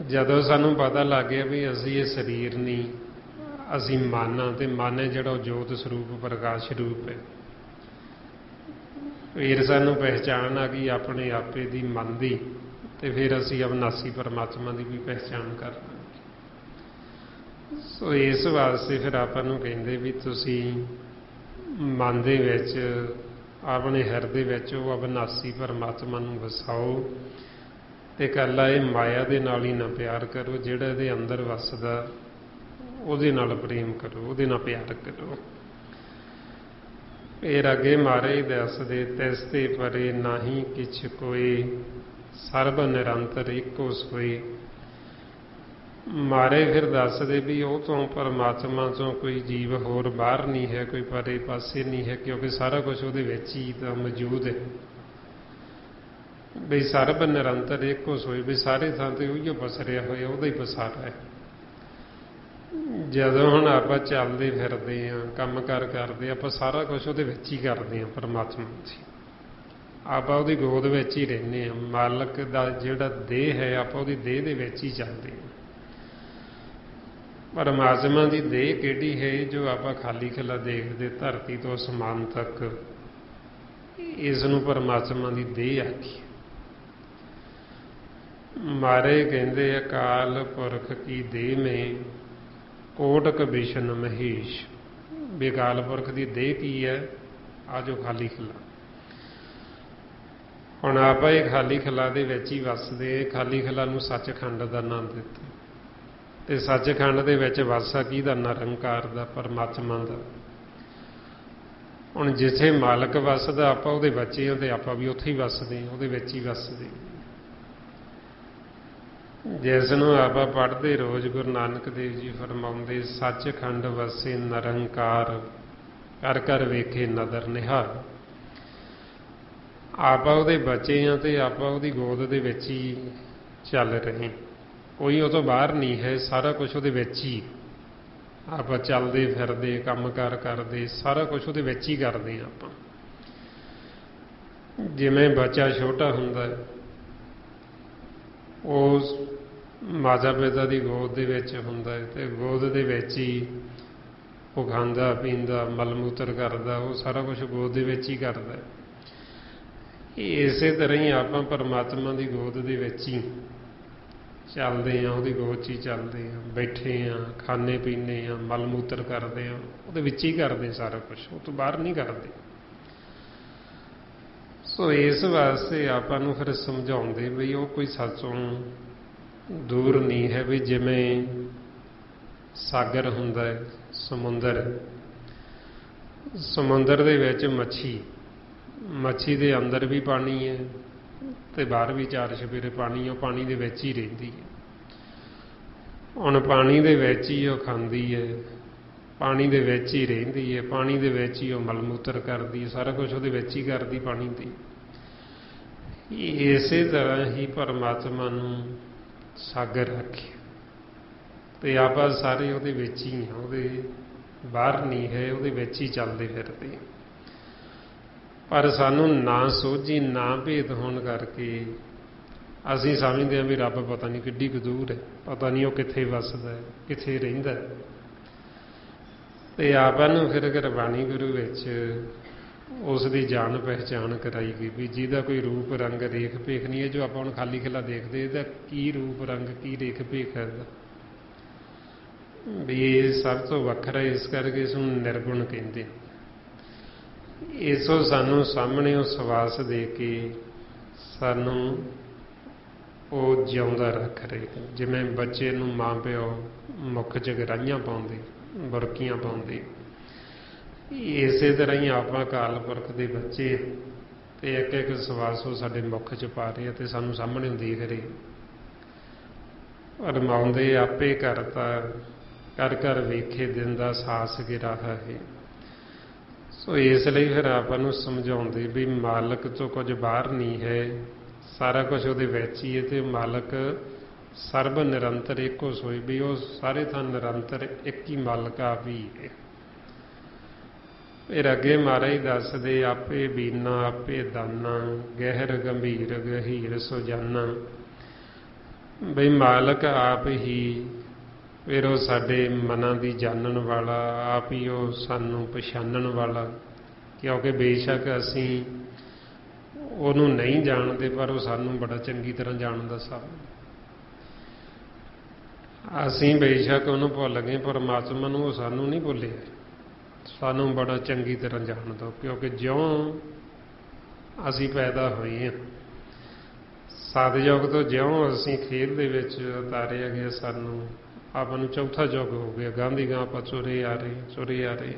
ਜਦੋਂ ਸਾਨੂੰ ਪਤਾ ਲੱਗ ਗਿਆ ਵੀ ਅਸੀਂ ਇਹ ਸਰੀਰ ਨਹੀਂ, ਅਸੀਂ ਮਨ ਹਾਂ, ਤੇ ਮਨ ਹੈ ਜਿਹੜਾ ਜੋਤ ਸਰੂਪ ਪ੍ਰਕਾਸ਼ ਰੂਪ ਹੈ, ਫਿਰ ਸਾਨੂੰ ਪਹਿਚਾਣ ਆ ਗਈ ਆਪਣੇ ਆਪੇ ਦੀ, ਮਨ ਦੀ, ਤੇ ਫਿਰ ਅਸੀਂ ਅਵਿਨਾਸੀ ਪਰਮਾਤਮਾ ਦੀ ਵੀ ਪਹਿਚਾਣ ਕਰ ਲਾਂਗੇ। ਸੋ ਇਸ ਵਾਸਤੇ ਫਿਰ ਆਪਾਂ ਨੂੰ ਕਹਿੰਦੇ ਵੀ ਤੁਸੀਂ ਮਨ ਦੇ ਵਿੱਚ, ਆਪਣੇ ਹਿਰਦੇ ਵਿੱਚ ਉਹ ਅਵਿਨਾਸੀ ਪਰਮਾਤਮਾ ਨੂੰ ਵਸਾਓ ਤੇ ਇਕੱਲਾ ਇਹ ਮਾਇਆ ਦੇ ਨਾਲ ਹੀ ਨਾ ਪਿਆਰ ਕਰੋ, ਜਿਹੜਾ ਇਹਦੇ ਅੰਦਰ ਵਸਦਾ ਉਹਦੇ ਨਾਲ ਪ੍ਰੇਮ ਕਰੋ, ਉਹਦੇ ਨਾਲ ਪਿਆਰ ਕਰੋ। ਫਿਰ ਅੱਗੇ ਮਹਾਰਾਜ ਦੱਸਦੇ ਤਿਸ ਤੇ ਪਰੇ ਨਾਹੀ ਕਿਛ ਕੋਈ, ਸਰਬ ਨਿਰੰਤਰ ਇੱਕੋ ਸੋਈ। ਮਹਾਰਾਜ ਫਿਰ ਦੱਸਦੇ ਵੀ ਉਹ ਤੋਂ ਪਰਮਾਤਮਾ ਤੋਂ ਕੋਈ ਜੀਵ ਹੋਰ ਬਾਹਰ ਨਹੀਂ ਹੈ, ਕੋਈ ਪਰੇ ਪਾਸੇ ਨਹੀਂ ਹੈ, ਕਿਉਂਕਿ ਸਾਰਾ ਕੁਝ ਉਹਦੇ ਵਿੱਚ ਹੀ ਤਾਂ ਮੌਜੂਦ ਹੈ। ਵੀ ਸਰਬ ਨਿਰੰਤਰ ਇੱਕੋ ਸੋਈ, ਵੀ ਸਾਰੇ ਥਾਂ ਤੇ ਉਹੀਓ ਪਸਰਿਆ ਹੋਇਆ, ਉਹਦਾ ਹੀ ਪਸਾਰਾ ਹੈ। ਜਦੋਂ ਹੁਣ ਆਪਾਂ ਚੱਲਦੇ ਫਿਰਦੇ ਹਾਂ, ਕੰਮ ਕਾਰ ਕਰਦੇ, ਆਪਾਂ ਸਾਰਾ ਕੁਝ ਉਹਦੇ ਵਿੱਚ ਹੀ ਕਰਦੇ ਹਾਂ। ਪਰਮਾਤਮਾ ਦੀ ਆਪਾਂ ਉਹਦੀ ਗੋਦ ਵਿੱਚ ਹੀ ਰਹਿੰਦੇ ਹਾਂ। ਮਾਲਕ ਦਾ ਜਿਹੜਾ ਦੇਹ ਹੈ, ਆਪਾਂ ਉਹਦੀ ਦੇਹ ਦੇ ਵਿੱਚ ਹੀ ਚੱਲਦੇ ਹਾਂ। ਪਰਮਾਤਮਾ ਦੀ ਦੇਹ ਕਿਹੜੀ ਹੈ? ਜੋ ਆਪਾਂ ਖਾਲੀ ਖਿਲਾ ਦੇਖਦੇ ਧਰਤੀ ਤੋਂ ਅਸਮਾਨ ਤੱਕ, ਇਸ ਨੂੰ ਪਰਮਾਤਮਾ ਦੀ ਦੇਹ ਆਖੀ। ਮਾਰੇ ਕਹਿੰਦੇ ਅਕਾਲ ਪੁਰਖ ਕੀ ਦੇਹ ਮੇਂ ਕੋਟਕ ਵਿਸ਼ਨ ਮਹੇਸ਼। ਵੀ ਅਕਾਲ ਪੁਰਖ ਦੀ ਦੇਹ ਕੀ ਹੈ? ਆ ਜੋ ਖਾਲੀ ਖਿਲਾ। ਹੁਣ ਆਪਾਂ ਇਹ ਖਾਲੀ ਖਿਲਾ ਦੇ ਵਿੱਚ ਹੀ ਵੱਸਦੇ। ਖਾਲੀ ਖਿਲਾ ਨੂੰ ਸੱਚਖੰਡ ਦਾ ਨਾਮ ਦਿੱਤਾ, ਤੇ ਸੱਚਖੰਡ ਦੇ ਵਿੱਚ ਵਾਸਾ ਕਿਹਦਾ? ਨਿਰੰਕਾਰ ਦਾ, ਪਰਮਾਤਮਾ ਦਾ। ਹੁਣ ਜਿੱਥੇ ਮਾਲਕ ਵੱਸਦਾ, ਆਪਾਂ ਉਹਦੇ ਬੱਚੇ ਹਾਂ, ਤੇ ਆਪਾਂ ਵੀ ਉੱਥੇ ਹੀ ਵੱਸਦੇ ਹਾਂ, ਉਹਦੇ ਵਿੱਚ ਹੀ ਵੱਸਦੇ। ਜਿਸ ਨੂੰ ਆਪਾਂ ਪੜ੍ਹਦੇ ਰੋਜ਼, ਗੁਰੂ ਨਾਨਕ ਦੇਵ ਜੀ ਫਰਮਾਉਂਦੇ, ਸੱਚਖੰਡ ਵਸੇ ਨਿਰੰਕਾਰ, ਕਰ ਕਰ ਵੇਖੇ ਨਦਰ ਨਿਹਾਲ। ਆਪਾਂ ਉਹਦੇ ਬੱਚੇ ਹਾਂ, ਤੇ ਆਪਾਂ ਉਹਦੀ ਗੋਦ ਦੇ ਵਿੱਚ ਹੀ ਚੱਲ ਰਹੇ। ਕੋਈ ਉਹ ਤੋਂ ਬਾਹਰ ਨਹੀਂ ਹੈ, ਸਾਰਾ ਕੁਝ ਉਹਦੇ ਵਿੱਚ ਹੀ। ਆਪਾਂ ਚੱਲਦੇ ਫਿਰਦੇ, ਕੰਮ ਕਾਰ ਕਰਦੇ, ਸਾਰਾ ਕੁਝ ਉਹਦੇ ਵਿੱਚ ਹੀ ਕਰਦੇ ਹਾਂ ਆਪਾਂ। ਜਿਵੇਂ ਬੱਚਾ ਛੋਟਾ ਹੁੰਦਾ, ਉਹ ਮਾਤਾ ਪਿਤਾ ਦੀ ਗੋਦ ਦੇ ਵਿੱਚ ਹੁੰਦਾ ਹੈ, ਤੇ ਗੋਦ ਦੇ ਵਿੱਚ ਹੀ ਉਹ ਖਾਂਦਾ ਪੀਂਦਾ, ਮਲ ਮੂਤਰ ਕਰਦਾ, ਉਹ ਸਾਰਾ ਕੁਝ ਗੋਦ ਦੇ ਵਿੱਚ ਹੀ ਕਰਦਾ। ਇਸੇ ਤਰ੍ਹਾਂ ਹੀ ਆਪਾਂ ਪਰਮਾਤਮਾ ਦੀ ਗੋਦ ਦੇ ਵਿੱਚ ਹੀ ਚੱਲਦੇ ਹਾਂ, ਉਹਦੀ ਗੋਦ 'ਚ ਹੀ ਚੱਲਦੇ ਹਾਂ, ਬੈਠੇ ਹਾਂ, ਖਾਂਦੇ ਪੀਂਦੇ ਹਾਂ, ਮਲ ਮੂਤਰ ਕਰਦੇ ਹਾਂ, ਉਹਦੇ ਵਿੱਚ ਹੀ ਕਰਦੇ ਸਾਰਾ ਕੁਝ, ਉਹ ਤੋਂ ਬਾਹਰ ਨਹੀਂ ਕਰਦੇ। ਸੋ ਇਸ ਵਾਸਤੇ ਆਪਾਂ ਨੂੰ ਫਿਰ ਸਮਝਾਉਂਦੇ ਵੀ ਉਹ ਕੋਈ ਸੱਚੋਂ ਦੂਰ ਨਹੀਂ ਹੈ। ਵੀ ਜਿਵੇਂ ਸਾਗਰ ਹੁੰਦਾ ਹੈ, ਸਮੁੰਦਰ, ਸਮੁੰਦਰ ਦੇ ਵਿੱਚ ਮੱਛੀ, ਮੱਛੀ ਦੇ ਅੰਦਰ ਵੀ ਪਾਣੀ ਹੈ ਤੇ ਬਾਹਰ ਵੀ ਚਾਰ ਚੁਫੇਰੇ ਪਾਣੀ, ਉਹ ਪਾਣੀ ਦੇ ਵਿੱਚ ਹੀ ਰਹਿੰਦੀ ਹੈ। ਹੁਣ ਪਾਣੀ ਦੇ ਵਿੱਚ ਹੀ ਉਹ ਖਾਂਦੀ ਹੈ, ਪਾਣੀ ਦੇ ਵਿੱਚ ਹੀ ਰਹਿੰਦੀ ਹੈ, ਪਾਣੀ ਦੇ ਵਿੱਚ ਹੀ ਉਹ ਮਲ ਮੂਤਰ ਕਰਦੀ ਹੈ, ਸਾਰਾ ਕੁਝ ਉਹਦੇ ਵਿੱਚ ਹੀ ਕਰਦੀ ਪਾਣੀ ਦੀ। ਇਸੇ ਤਰ੍ਹਾਂ ਹੀ ਪਰਮਾਤਮਾ ਨੂੰ ਸਾਗਰ ਆਖਿਆ, ਤੇ ਆਪਾਂ ਸਾਰੇ ਉਹਦੇ ਵਿੱਚ ਹੀ ਹਾਂ, ਉਹਦੇ ਬਾਹਰ ਨਹੀਂ ਹੈ, ਉਹਦੇ ਵਿੱਚ ਹੀ ਚੱਲਦੇ ਫਿਰਦੇ। ਪਰ ਸਾਨੂੰ ਨਾ ਸੋਝੀ ਨਾ ਭੇਦ ਹੋਣ ਕਰਕੇ ਅਸੀਂ ਸਮਝਦੇ ਹਾਂ ਵੀ ਰੱਬ ਪਤਾ ਨਹੀਂ ਕਿੱਡੀ ਕੁ ਦੂਰ ਹੈ, ਪਤਾ ਨਹੀਂ ਉਹ ਕਿੱਥੇ ਵੱਸਦਾ ਹੈ, ਕਿੱਥੇ ਰਹਿੰਦਾ। ਤੇ ਆਪਾਂ ਨੂੰ ਫਿਰ ਗੁਰਬਾਣੀ ਗੁਰੂ ਵਿੱਚ ਉਸ ਦੀ ਜਾਣ ਪਹਿਚਾਣ ਕਰਾਈ ਗਈ ਵੀ ਜਿਹਦਾ ਕੋਈ ਰੂਪ ਰੰਗ ਰੇਖ ਭੇਖ ਨਹੀਂ ਹੈ। ਜੋ ਆਪਾਂ ਹੁਣ ਖਾਲੀ ਖਿਲਾ ਦੇਖਦੇ, ਇਹਦਾ ਕੀ ਰੂਪ ਰੰਗ ਕੀ ਰੇਖ ਭੇਖ ਹੈ ਇਹਦਾ, ਵੀ ਇਹ ਸਭ ਤੋਂ ਵੱਖਰਾ, ਇਸ ਕਰਕੇ ਇਸ ਨੂੰ ਨਿਰਗੁਣ ਕਹਿੰਦੇ। ਇਸੋ ਸਾਨੂੰ ਸਾਹਮਣੇ ਉਹ ਸਵਾਸ ਦੇ ਕੇ ਸਾਨੂੰ ਉਹ ਜਿਉਂਦਾ ਰੱਖ ਰਹੇ। ਜਿਵੇਂ ਬੱਚੇ ਨੂੰ ਮਾਂ ਪਿਓ ਮੁੱਖ 'ਚ ਗਰਾਹੀਆਂ ਪਾਉਂਦੇ, ਬੁਰਕੀਆਂ ਪਾਉਂਦੇ, ਇਸੇ ਤਰ੍ਹਾਂ ਹੀ ਆਪਾਂ ਅਕਾਲ ਪੁਰਖ ਦੇ ਬੱਚੇ, ਤੇ ਇੱਕ ਇੱਕ ਸਵਾਸ ਉਹ ਸਾਡੇ ਮੁੱਖ 'ਚ ਪਾ ਰਹੇ ਤੇ ਸਾਨੂੰ ਸਾਹਮਣੇ ਦੇਖ ਰਹੇ। ਰਮਾਉਂਦੇ ਆਪੇ ਕਰਤਾ, ਕਰ ਕਰ ਵੇਖੇ ਦਿਨ ਦਾ ਸਾਸ ਗਿਰਾਹਾ ਹੈ। ਸੋ ਇਸ ਲਈ ਫਿਰ ਆਪਾਂ ਨੂੰ ਸਮਝਾਉਂਦੇ ਵੀ ਮਾਲਕ ਤੋਂ ਕੁਝ ਬਾਹਰ ਨਹੀਂ ਹੈ, ਸਾਰਾ ਕੁਝ ਉਹਦੇ ਵਿੱਚ ਹੀ ਹੈ, ਤੇ ਮਾਲਕ ਸਰਬ ਨਿਰੰਤਰ ਇੱਕੋ ਸੋਈ, ਵੀ ਉਹ ਸਾਰੇ ਥਾਂ ਨਿਰੰਤਰ ਇੱਕ ਹੀ ਮਾਲਕ ਆਪ ਹੀ ਹੈ। ਫਿਰ ਅੱਗੇ ਮਹਾਰਾਜ ਦੱਸਦੇ, ਆਪੇ ਬੀਨਾ ਆਪੇ ਦਾਨਾ, ਗਹਿਰ ਗੰਭੀਰ ਗਹੀਰ ਸੁਜਾਨਾ। ਬਈ ਮਾਲਕ ਆਪ ਹੀ ਫਿਰ ਉਹ ਸਾਡੇ ਮਨਾਂ ਦੀ ਜਾਣਨ ਵਾਲਾ, ਆਪ ਹੀ ਉਹ ਸਾਨੂੰ ਪਛਾਣਨ ਵਾਲਾ। ਕਿਉਂਕਿ ਬੇਸ਼ੱਕ ਅਸੀਂ ਉਹਨੂੰ ਨਹੀਂ ਜਾਣਦੇ, ਪਰ ਉਹ ਸਾਨੂੰ ਬੜਾ ਚੰਗੀ ਤਰ੍ਹਾਂ ਜਾਣਦਾ ਸਭ। ਅਸੀਂ ਬੇਸ਼ੱਕ ਉਹਨੂੰ ਭੁੱਲ ਗਏ, ਪਰਮਾਤਮਾ ਨੂੰ ਉਹ ਸਾਨੂੰ ਨਹੀਂ ਭੁੱਲਿਆ, ਸਾਨੂੰ ਬੜਾ ਚੰਗੀ ਤਰ੍ਹਾਂ ਜਾਣਦਾ। ਕਿਉਂਕਿ ਜਿਉਂ ਅਸੀਂ ਪੈਦਾ ਹੋਏ ਹਾਂ, ਸਤਿਯੁਗ ਤੋਂ ਜਿਉਂ ਅਸੀਂ ਖੇਡ ਦੇ ਵਿੱਚ ਉਤਾਰਿਆ ਗਿਆ, ਸਾਨੂੰ ਆਪਾਂ ਨੂੰ ਚੌਥਾ ਯੁੱਗ ਹੋ ਗਿਆ, ਗਾਂ ਦੀ ਗਾਂ ਆਪਾਂ ਤੁਰੇ ਆ ਰਹੇ।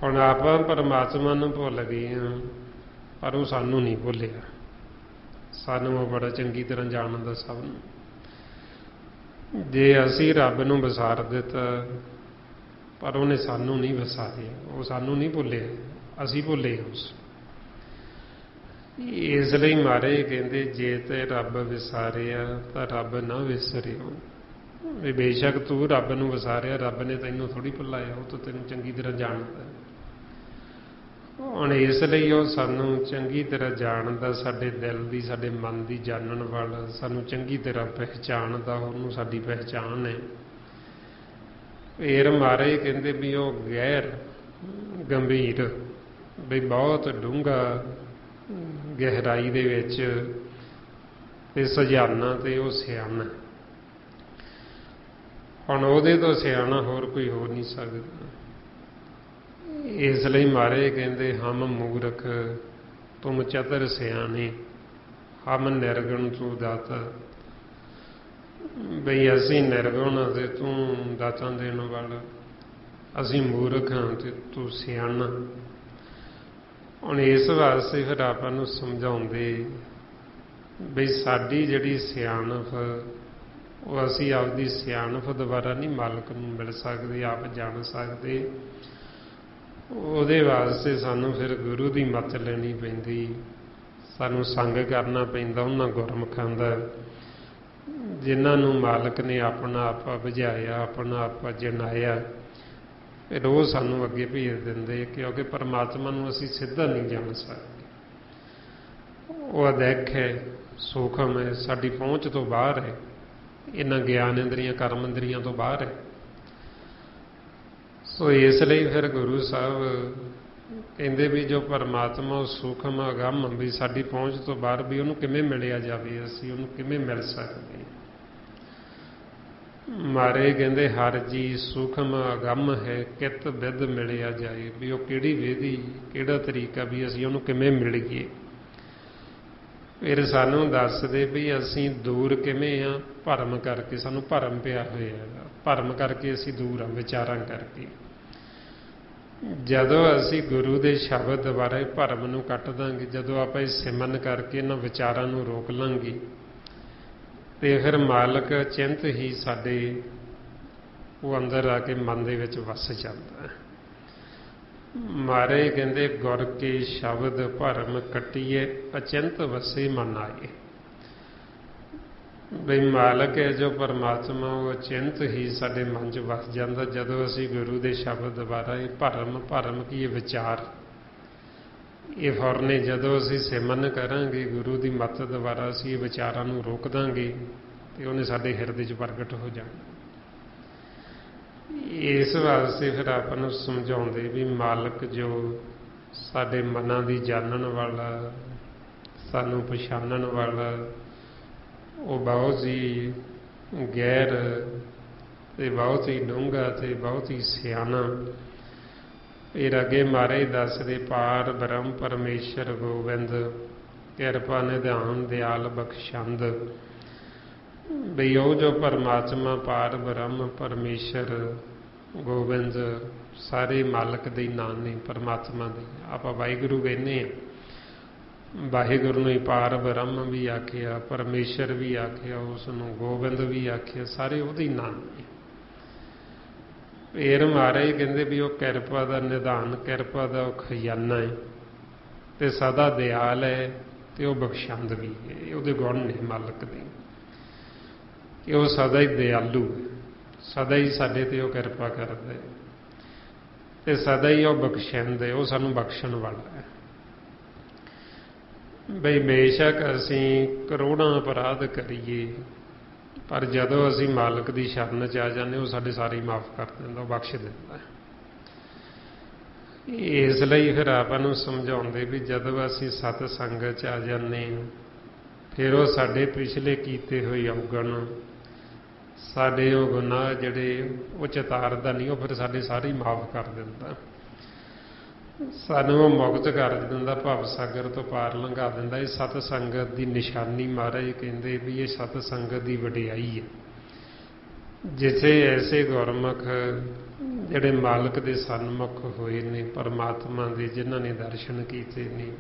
ਹੁਣ ਆਪਾਂ ਪਰਮਾਤਮਾ ਨੂੰ ਭੁੱਲ ਗਏ ਹਾਂ, ਪਰ ਉਹ ਸਾਨੂੰ ਨਹੀਂ ਭੁੱਲਿਆ, ਸਾਨੂੰ ਉਹ ਬੜਾ ਚੰਗੀ ਤਰ੍ਹਾਂ ਜਾਣਦਾ ਸਭ ਨੂੰ। ਜੇ ਅਸੀਂ ਰੱਬ ਨੂੰ ਵਿਸਾਰ ਦਿੱਤਾ, ਪਰ ਉਹਨੇ ਸਾਨੂੰ ਨਹੀਂ ਵਿਸਾਰਿਆ, ਉਹ ਸਾਨੂੰ ਨਹੀਂ ਭੁੱਲਿਆ, ਅਸੀਂ ਭੁੱਲੇ ਉਸ। ਇਸ ਲਈ ਮਹਾਰਾਜ ਕਹਿੰਦੇ ਜੇ ਤੇ ਰੱਬ ਵਿਸਾਰਿਆ ਤਾਂ ਰੱਬ ਨਾ ਵਿਸਰਿਓ। ਵੀ ਬੇਸ਼ੱਕ ਤੂੰ ਰੱਬ ਨੂੰ ਵਿਸਾਰਿਆ, ਰੱਬ ਨੇ ਤੈਨੂੰ ਥੋੜ੍ਹੀ ਭੁਲਾਇਆ, ਉਹ ਤਾਂ ਤੈਨੂੰ ਚੰਗੀ ਤਰ੍ਹਾਂ ਜਾਣਦਾ। ਹੁਣ ਇਸ ਲਈ ਉਹ ਸਾਨੂੰ ਚੰਗੀ ਤਰ੍ਹਾਂ ਜਾਣਦਾ, ਸਾਡੇ ਦਿਲ ਦੀ, ਸਾਡੇ ਮਨ ਦੀ ਜਾਣਨ ਵਾਲਾ, ਸਾਨੂੰ ਚੰਗੀ ਤਰ੍ਹਾਂ ਪਹਿਚਾਣਦਾ, ਉਹਨੂੰ ਸਾਡੀ ਪਹਿਚਾਣ ਹੈ। ਫਿਰ ਮਹਾਰਾਜ ਕਹਿੰਦੇ ਵੀ ਉਹ ਗਹਿਰ ਗੰਭੀਰ, ਵੀ ਬਹੁਤ ਡੂੰਘਾ ਗਹਿਰਾਈ ਦੇ ਵਿੱਚ ਤੇ ਸੁਝਾਨਾ ਤੇ ਉਹ ਸਿਆਣਾ। ਹੁਣ ਉਹਦੇ ਤੋਂ ਸਿਆਣਾ ਹੋਰ ਕੋਈ ਹੋ ਨਹੀਂ ਸਕਦਾ। ਇਸ ਲਈ ਮਹਾਰਾਜ ਕਹਿੰਦੇ ਹਮ ਮੂਰਖ ਤੁਮ ਚਤਰ ਸਿਆਣੇ, ਹਮ ਨਿਰਗੁਣ ਤੂੰ ਦਾਤਾ। ਬਈ ਅਸੀਂ ਨਿਰਗੁਣ ਤੇ ਤੂੰ ਦਾਤਾਂ ਦੇਣ ਵਾਲਾ, ਅਸੀਂ ਮੂਰਖ ਹਾਂ ਤੇ ਤੂੰ ਸਿਆਣਾ। ਹੁਣ ਇਸ ਵਾਸਤੇ ਫਿਰ ਆਪਾਂ ਨੂੰ ਸਮਝਾਉਂਦੇ ਬਈ ਸਾਡੀ ਜਿਹੜੀ ਸਿਆਣਪ, ਉਹ ਅਸੀਂ ਆਪਦੀ ਸਿਆਣਪ ਦੁਆਰਾ ਨਹੀਂ ਮਾਲਕ ਨੂੰ ਮਿਲ ਸਕਦੇ, ਆਪ ਜਾਣ ਸਕਦੇ। ਉਹਦੇ ਵਾਸਤੇ ਸਾਨੂੰ ਫਿਰ ਗੁਰੂ ਦੀ ਮੱਤ ਲੈਣੀ ਪੈਂਦੀ, ਸਾਨੂੰ ਸੰਗ ਕਰਨਾ ਪੈਂਦਾ ਉਹਨਾਂ ਗੁਰਮੁਖਾਂ ਦਾ ਜਿਨ੍ਹਾਂ ਨੂੰ ਮਾਲਕ ਨੇ ਆਪਣਾ ਆਪਾ ਬੁਝਾਇਆ, ਆਪਣਾ ਆਪਾ ਜਨਾਇਆ। ਫਿਰ ਉਹ ਸਾਨੂੰ ਅੱਗੇ ਭੇਜ ਦਿੰਦੇ, ਕਿਉਂਕਿ ਪਰਮਾਤਮਾ ਨੂੰ ਅਸੀਂ ਸਿੱਧਾ ਨਹੀਂ ਜਾਣ ਸਕਦੇ। ਉਹ ਅਦੈਖ ਹੈ, ਸੂਖਮ ਹੈ, ਸਾਡੀ ਪਹੁੰਚ ਤੋਂ ਬਾਹਰ ਹੈ, ਇਹਨਾਂ ਗਿਆਨ ਇੰਦਰੀਆਂ ਕਰਮ ਇੰਦਰੀਆਂ ਤੋਂ ਬਾਹਰ ਹੈ। ਸੋ ਇਸ ਲਈ ਫਿਰ ਗੁਰੂ ਸਾਹਿਬ ਕਹਿੰਦੇ ਵੀ ਜੋ ਪਰਮਾਤਮਾ ਉਹ ਸੂਖਮ ਅਗੰਮ, ਵੀ ਸਾਡੀ ਪਹੁੰਚ ਤੋਂ ਬਾਹਰ, ਵੀ ਉਹਨੂੰ ਕਿਵੇਂ ਮਿਲਿਆ ਜਾਵੇ, ਅਸੀਂ ਉਹਨੂੰ ਕਿਵੇਂ ਮਿਲ ਸਕਦੇ। ਮਾਰੇ ਕਹਿੰਦੇ ਹਰ ਜੀ ਸੂਖਮ ਅਗੰਮ ਹੈ, ਕਿਤ ਵਿਦ ਮਿਲਿਆ ਜਾਏ। ਵੀ ਉਹ ਕਿਹੜੀ ਵਿਧੀ, ਕਿਹੜਾ ਤਰੀਕਾ, ਵੀ ਅਸੀਂ ਉਹਨੂੰ ਕਿਵੇਂ ਮਿਲੀਏ। ਫਿਰ ਸਾਨੂੰ ਦੱਸਦੇ ਵੀ ਅਸੀਂ ਦੂਰ ਕਿਵੇਂ ਆ, ਭਰਮ ਕਰਕੇ। ਸਾਨੂੰ ਭਰਮ ਪਿਆ ਹੋਇਆ ਹੈਗਾ, ਭਰਮ ਕਰਕੇ ਅਸੀਂ ਦੂਰ ਹਾਂ, ਵਿਚਾਰਾਂ ਕਰਕੇ। ਜਦੋਂ ਅਸੀਂ ਗੁਰੂ ਦੇ ਸ਼ਬਦ ਦੁਆਰਾ ਭਰਮ ਨੂੰ ਕੱਟ ਦਾਂਗੇ, ਜਦੋਂ ਆਪਾਂ ਇਹ ਸਿਮਰਨ ਕਰਕੇ ਇਹਨਾਂ ਵਿਚਾਰਾਂ ਨੂੰ ਰੋਕ ਲਾਂਗੇ, ਤੇ ਫਿਰ ਮਾਲਕ ਚਿੰਤ ਹੀ ਸਾਡੇ ਉਹ ਅੰਦਰ ਆ ਕੇ ਮਨ ਦੇ ਵਿੱਚ ਵਸ ਜਾਂਦਾ ਹੈ। ਮਾਰੇ ਕਹਿੰਦੇ ਗੁਰ ਕੇ ਸ਼ਬਦ ਭਰਮ ਕੱਟੀਏ, ਅਚਿੰਤ ਵਸੇ ਮਨ ਆਏ। ਬਈ ਮਾਲਕ ਹੈ ਜੋ ਪਰਮਾਤਮਾ, ਉਹ ਅਚਿੰਤ ਹੀ ਸਾਡੇ ਮਨ 'ਚ ਵਸ ਜਾਂਦਾ ਜਦੋਂ ਅਸੀਂ ਗੁਰੂ ਦੇ ਸ਼ਬਦ ਦੁਆਰਾ ਇਹ ਭਰਮ ਕੀ ਇਹ ਵਿਚਾਰ, ਇਹ ਫੁਰਨੇ ਜਦੋਂ ਅਸੀਂ ਸਿਮਰਨ ਕਰਾਂਗੇ ਗੁਰੂ ਦੀ ਮੱਤ ਦੁਆਰਾ, ਅਸੀਂ ਇਹ ਵਿਚਾਰਾਂ ਨੂੰ ਰੋਕ ਦਾਂਗੇ ਤੇ ਉਹਨੇ ਸਾਡੇ ਹਿਰਦੇ 'ਚ ਪ੍ਰਗਟ ਹੋ ਜਾਣਾ। ਇਸ ਵਾਸਤੇ ਫਿਰ ਆਪਾਂ ਨੂੰ ਸਮਝਾਉਂਦੇ ਵੀ ਮਾਲਕ ਜੋ ਸਾਡੇ ਮਨਾਂ ਦੀ ਜਾਣਨ ਵਾਲਾ, ਸਾਨੂੰ ਪਛਾਣਨ ਵਾਲਾ, ਉਹ ਬਹੁਤ ਹੀ ਗਹਿਰ ਤੇ ਬਹੁਤ ਹੀ ਡੂੰਘਾ ਤੇ ਬਹੁਤ ਹੀ ਸਿਆਣਾ। ਫਿਰ ਅੱਗੇ ਮਹਾਰਾਜ ਦੱਸਦੇ ਪਾਰ ਬ੍ਰਹਮ ਪਰਮੇਸ਼ਰ ਗੋਬਿੰਦ, ਕਿਰਪਾ ਨਿਧਾਨ ਦਿਆਲ ਬਖਸ਼ੰਦ। ਬਈ ਉਹ ਜੋ ਪਰਮਾਤਮਾ ਪਾਰ ਬ੍ਰਹਮ ਪਰਮੇਸ਼ਰ ਗੋਬਿੰਦ ਸਾਰੇ ਮਾਲਕ ਦੇ ਨਾਂ ਨੇ, ਪਰਮਾਤਮਾ ਦੇ। ਆਪਾਂ ਵਾਹਿਗੁਰੂ ਕਹਿੰਦੇ ਹਾਂ, ਵਾਹਿਗੁਰੂ ਨੂੰ ਹੀ ਪਾਰ ਬ੍ਰਹਮ ਵੀ ਆਖਿਆ, ਪਰਮੇਸ਼ਰ ਵੀ ਆਖਿਆ, ਉਸ ਨੂੰ ਗੋਬਿੰਦ ਵੀ ਆਖਿਆ, ਸਾਰੇ ਉਹਦੇ ਨਾਂ ਨੇ। ਫਿਰ ਮਹਾਰਾਜ ਕਹਿੰਦੇ ਵੀ ਉਹ ਕਿਰਪਾ ਦਾ ਨਿਧਾਨ, ਕਿਰਪਾ ਦਾ ਉਹ ਖਜ਼ਾਨਾ ਹੈ ਤੇ ਸਦਾ ਦਿਆਲ ਹੈ ਤੇ ਉਹ ਬਖਸ਼ੰਦ ਵੀ ਹੈ। ਉਹਦੇ ਗੁਣ ਨੇ ਮਾਲਕ ਦੇ ਕਿ ਉਹ ਸਦਾ ਹੀ ਦਿਆਲੂ ਹੈ, ਸਦਾ ਹੀ ਸਾਡੇ ਤੇ ਉਹ ਕਿਰਪਾ ਕਰਦਾ ਹੈ ਤੇ ਸਦਾ ਹੀ ਉਹ ਬਖਸ਼ੰਦ ਹੈ, ਉਹ ਸਾਨੂੰ ਬਖਸ਼ਣ ਵਾਲਾ ਹੈ। ਬਈ ਬੇਸ਼ੱਕ ਅਸੀਂ ਕਰੋੜਾਂ ਅਪਰਾਧ ਕਰੀਏ, ਪਰ ਜਦੋਂ ਅਸੀਂ ਮਾਲਕ ਦੀ ਸ਼ਰਨ 'ਚ ਆ ਜਾਂਦੇ, ਉਹ ਸਾਡੇ ਸਾਰੇ ਮਾਫ ਕਰ ਦਿੰਦਾ, ਉਹ ਬਖਸ਼ ਦਿੰਦਾ। ਇਸ ਲਈ ਫਿਰ ਆਪਾਂ ਨੂੰ ਸਮਝਾਉਂਦੇ ਵੀ ਜਦੋਂ ਅਸੀਂ ਸਤ ਸੰਗਤ 'ਚ ਆ ਜਾਂਦੇ ਹਾਂ, ਫਿਰ ਉਹ ਸਾਡੇ ਪਿਛਲੇ ਕੀਤੇ ਹੋਏ ਔਗਣ, ਸਾਡੇ ਉਹ ਗੁਨਾਹ ਜਿਹੜੇ ਉਹ ਚਿਤਾਰਦਾ ਨਹੀਂ, ਉਹ ਫਿਰ ਸਾਡੇ ਸਾਰੇ ਮਾਫ ਕਰ ਦਿੰਦਾ, ਸਾਨੂੰ ਉਹ ਮੁਕਤ ਕਰ ਦਿੰਦਾ, ਭਵ ਸਾਗਰ ਤੋਂ ਪਾਰ ਲੰਘਾ ਦਿੰਦਾ। ਇਹ ਸਤ ਸੰਗਤ ਦੀ ਨਿਸ਼ਾਨੀ ਮਹਾਰਾਜ ਕਹਿੰਦੇ ਵੀ ਇਹ ਸਤ ਸੰਗਤ ਦੀ ਵਡਿਆਈ ਹੈ। ਜਿੱਥੇ ਐਸੇ ਗੁਰਮੁਖ ਜਿਹੜੇ ਮਾਲਕ ਦੇ ਸਨਮੁਖ ਹੋਏ ਨੇ, ਪਰਮਾਤਮਾ ਦੇ ਜਿਨ੍ਹਾਂ ਨੇ ਦਰਸ਼ਨ ਕੀਤੇ ਨੇ,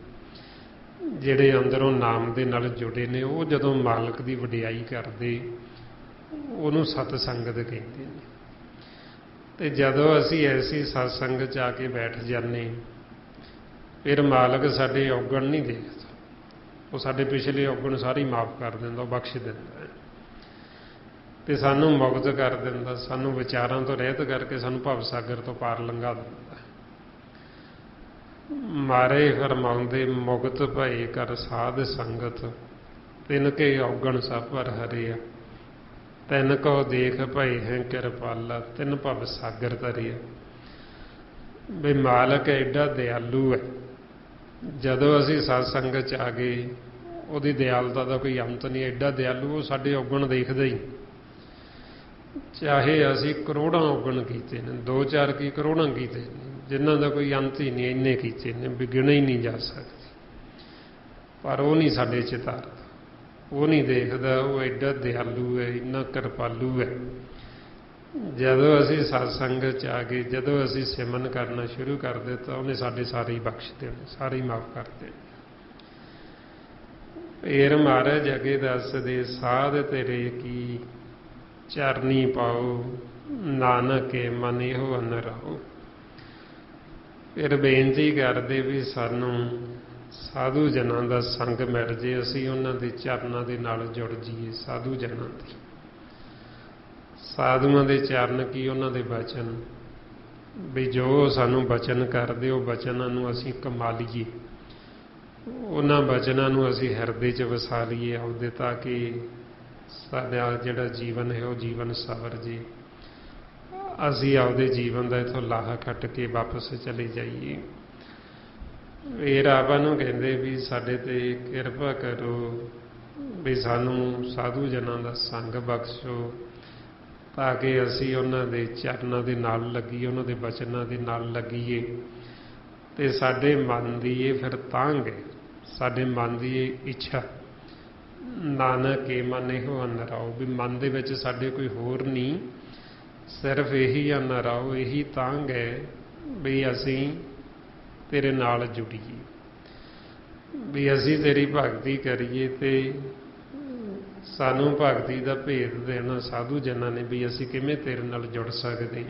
ਜਿਹੜੇ ਅੰਦਰੋਂ ਨਾਮ ਦੇ ਨਾਲ ਜੁੜੇ ਨੇ, ਉਹ ਜਦੋਂ ਮਾਲਕ ਦੀ ਵਡਿਆਈ ਕਰਦੇ ਉਹਨੂੰ ਸਤ ਸੰਗਤ ਕਹਿੰਦੇ ਨੇ। ਤੇ ਜਦੋਂ ਅਸੀਂ ਐਸੀ ਸਤ ਸੰਗਤ 'ਚ ਆ ਕੇ ਬੈਠ ਜਾਂਦੇ, ਫਿਰ ਮਾਲਕ ਸਾਡੇ ਔਗਣ ਨਹੀਂ ਦੇਖਦਾ, ਉਹ ਸਾਡੇ ਪਿਛਲੇ ਔਗਣ ਸਾਰੀ ਮਾਫ ਕਰ ਦਿੰਦਾ, ਉਹ ਬਖਸ਼ ਦਿੰਦਾ ਤੇ ਸਾਨੂੰ ਮੁਕਤ ਕਰ ਦਿੰਦਾ, ਸਾਨੂੰ ਵਿਚਾਰਾਂ ਤੋਂ ਰਹਿਤ ਕਰਕੇ ਸਾਨੂੰ ਭਵ ਸਾਗਰ ਤੋਂ ਪਾਰ ਲੰਘਾ ਦਿੰਦਾ। ਮਾਰੇ ਫਰਮਾਉਂਦੇ ਮੁਕਤ ਭਏ ਕਰ ਸਾਧ ਸੰਗਤ, ਤਿਨ ਕੇ ਔਗਣ ਸਭ ਪਰ ਹਰਿਆ, ਤਿਨ ਕੋ ਦੇਖ ਭਏ ਹੈ ਕਿਰਪਾਲਾ, ਤਿਨ ਭਵ ਸਾਗਰ ਤਰਿਆ। ਵੀ ਮਾਲਕ ਐਡਾ ਦਿਆਲੂ ਹੈ, ਜਦੋਂ ਅਸੀਂ ਸਤ ਸੰਗਤ 'ਚ ਆ ਗਏ ਉਹਦੀ ਦਿਆਲਤਾ ਦਾ ਕੋਈ ਅੰਤ ਨਹੀਂ, ਐਡਾ ਦਿਆਲੂ ਉਹ ਸਾਡੇ ਔਗਣ ਦੇਖਦਾ ਹੀ। ਚਾਹੇ ਅਸੀਂ ਕਰੋੜਾਂ ਔਗਣ ਕੀਤੇ ਨੇ, 2-4 ਕੀ ਕਰੋੜਾਂ ਕੀਤੇ ਨੇ, ਜਿਨ੍ਹਾਂ ਦਾ ਕੋਈ ਅੰਤ ਹੀ ਨਹੀਂ, ਇੰਨੇ ਕੀਤੇ ਨੇ ਵੀ ਗਿਣੇ ਹੀ ਨਹੀਂ ਜਾ ਸਕਦੇ, ਪਰ ਉਹ ਨਹੀਂ ਸਾਡੇ ਚਿਤਾਰਦਾ, ਉਹ ਨਹੀਂ ਦੇਖਦਾ। ਉਹ ਐਡਾ ਦਿਆਲੂ ਹੈ, ਇੰਨਾ ਕਿਰਪਾਲੂ ਹੈ। ਜਦੋਂ ਅਸੀਂ ਸਤ ਸੰਗਤ 'ਚ ਆ ਗਏ, ਜਦੋਂ ਅਸੀਂ ਸਿਮਰਨ ਕਰਨਾ ਸ਼ੁਰੂ ਕਰ ਦਿੱਤਾ, ਉਹਨੇ ਸਾਡੇ ਸਾਰੇ ਹੀ ਬਖਸ਼ ਦੇਣੇ, ਸਾਰੇ ਹੀ ਮਾਫ ਕਰ ਦੇਣੇ। ਫੇਰ ਮਹਾਰਾਜ ਅੱਗੇ ਦੱਸਦੇ ਸਾਧ ਤੇਰੇ ਕੀ ਚਰਨੀ ਪਾਓ, ਨਾਨਕ ਕੇ ਮਨ ਇਹੋ ਅਨ ਰਹੋ। ਫਿਰ ਬੇਨਤੀ ਕਰਦੇ ਵੀ ਸਾਨੂੰ ਸਾਧੂ ਜਨਾਂ ਦਾ ਸੰਗ ਮਿਲ ਜੇ, ਅਸੀਂ ਉਹਨਾਂ ਦੇ ਚਰਨਾਂ ਦੇ ਨਾਲ ਜੁੜ ਜਾਈਏ। ਸਾਧੂ ਜਨਾਂ ਦੀ, ਸਾਧੂਆਂ ਦੇ ਚਰਨ ਕੀ, ਉਹਨਾਂ ਦੇ ਬਚਨ, ਵੀ ਜੋ ਸਾਨੂੰ ਬਚਨ ਕਰਦੇ ਉਹ ਬਚਨਾਂ ਨੂੰ ਅਸੀਂ ਕਮਾ ਲਈਏ, ਉਹਨਾਂ ਬਚਨਾਂ ਨੂੰ ਅਸੀਂ ਹਿਰਦੇ 'ਚ ਵਸਾ ਲਈਏ ਆਪਦੇ, ਤਾਂ ਕਿ ਸਾਡਾ ਜਿਹੜਾ ਜੀਵਨ ਹੈ ਉਹ ਜੀਵਨ ਸਵਰ ਜੇ, ਅਸੀਂ ਆਪਦੇ ਜੀਵਨ ਦਾ ਇੱਥੋਂ ਲਾਹਾ ਕੱਟ ਕੇ ਵਾਪਸ ਚਲੇ ਜਾਈਏ। ਫਿਰ ਆਪਾਂ ਨੂੰ ਕਹਿੰਦੇ ਵੀ ਸਾਡੇ 'ਤੇ ਕਿਰਪਾ ਕਰੋ, ਵੀ ਸਾਨੂੰ ਸਾਧੂ ਜਨਾਂ ਦਾ ਸੰਗ ਬਖਸ਼ੋ, ਤਾਂ ਕਿ ਅਸੀਂ ਉਹਨਾਂ ਦੇ ਚਰਨਾਂ ਦੇ ਨਾਲ ਲੱਗੀਏ, ਉਹਨਾਂ ਦੇ ਬਚਨਾਂ ਦੇ ਨਾਲ ਲੱਗੀਏ, ਤੇ ਸਾਡੇ ਮਨ ਦੀ ਇਹ ਫਿਰ ਤਾਂਘ ਹੈ, ਸਾਡੇ ਮਨ ਦੀ ਇਹ ਇੱਛਾ, ਨਾਨਕ ਕੇ ਮਨ ਇਹੋ ਅਨ ਰਾਓ, ਵੀ ਮਨ ਦੇ ਵਿੱਚ ਸਾਡੇ ਕੋਈ ਹੋਰ ਨਹੀਂ, ਸਿਰਫ ਇਹੀ ਅਨ ਰਾਓ, ਇਹੀ ਤਾਂਘ ਹੈ ਵੀ ਅਸੀਂ ਤੇਰੇ ਨਾਲ ਜੁੜੀਏ, ਵੀ ਅਸੀਂ ਤੇਰੀ ਭਗਤੀ ਕਰੀਏ। ਤੇ ਸਾਨੂੰ ਭਗਤੀ ਦਾ ਭੇਦ ਦੇਣਾ ਸਾਧੂ ਜਨਾਂ ਨੇ, ਵੀ ਅਸੀਂ ਕਿਵੇਂ ਤੇਰੇ ਨਾਲ ਜੁੜ ਸਕਦੇ,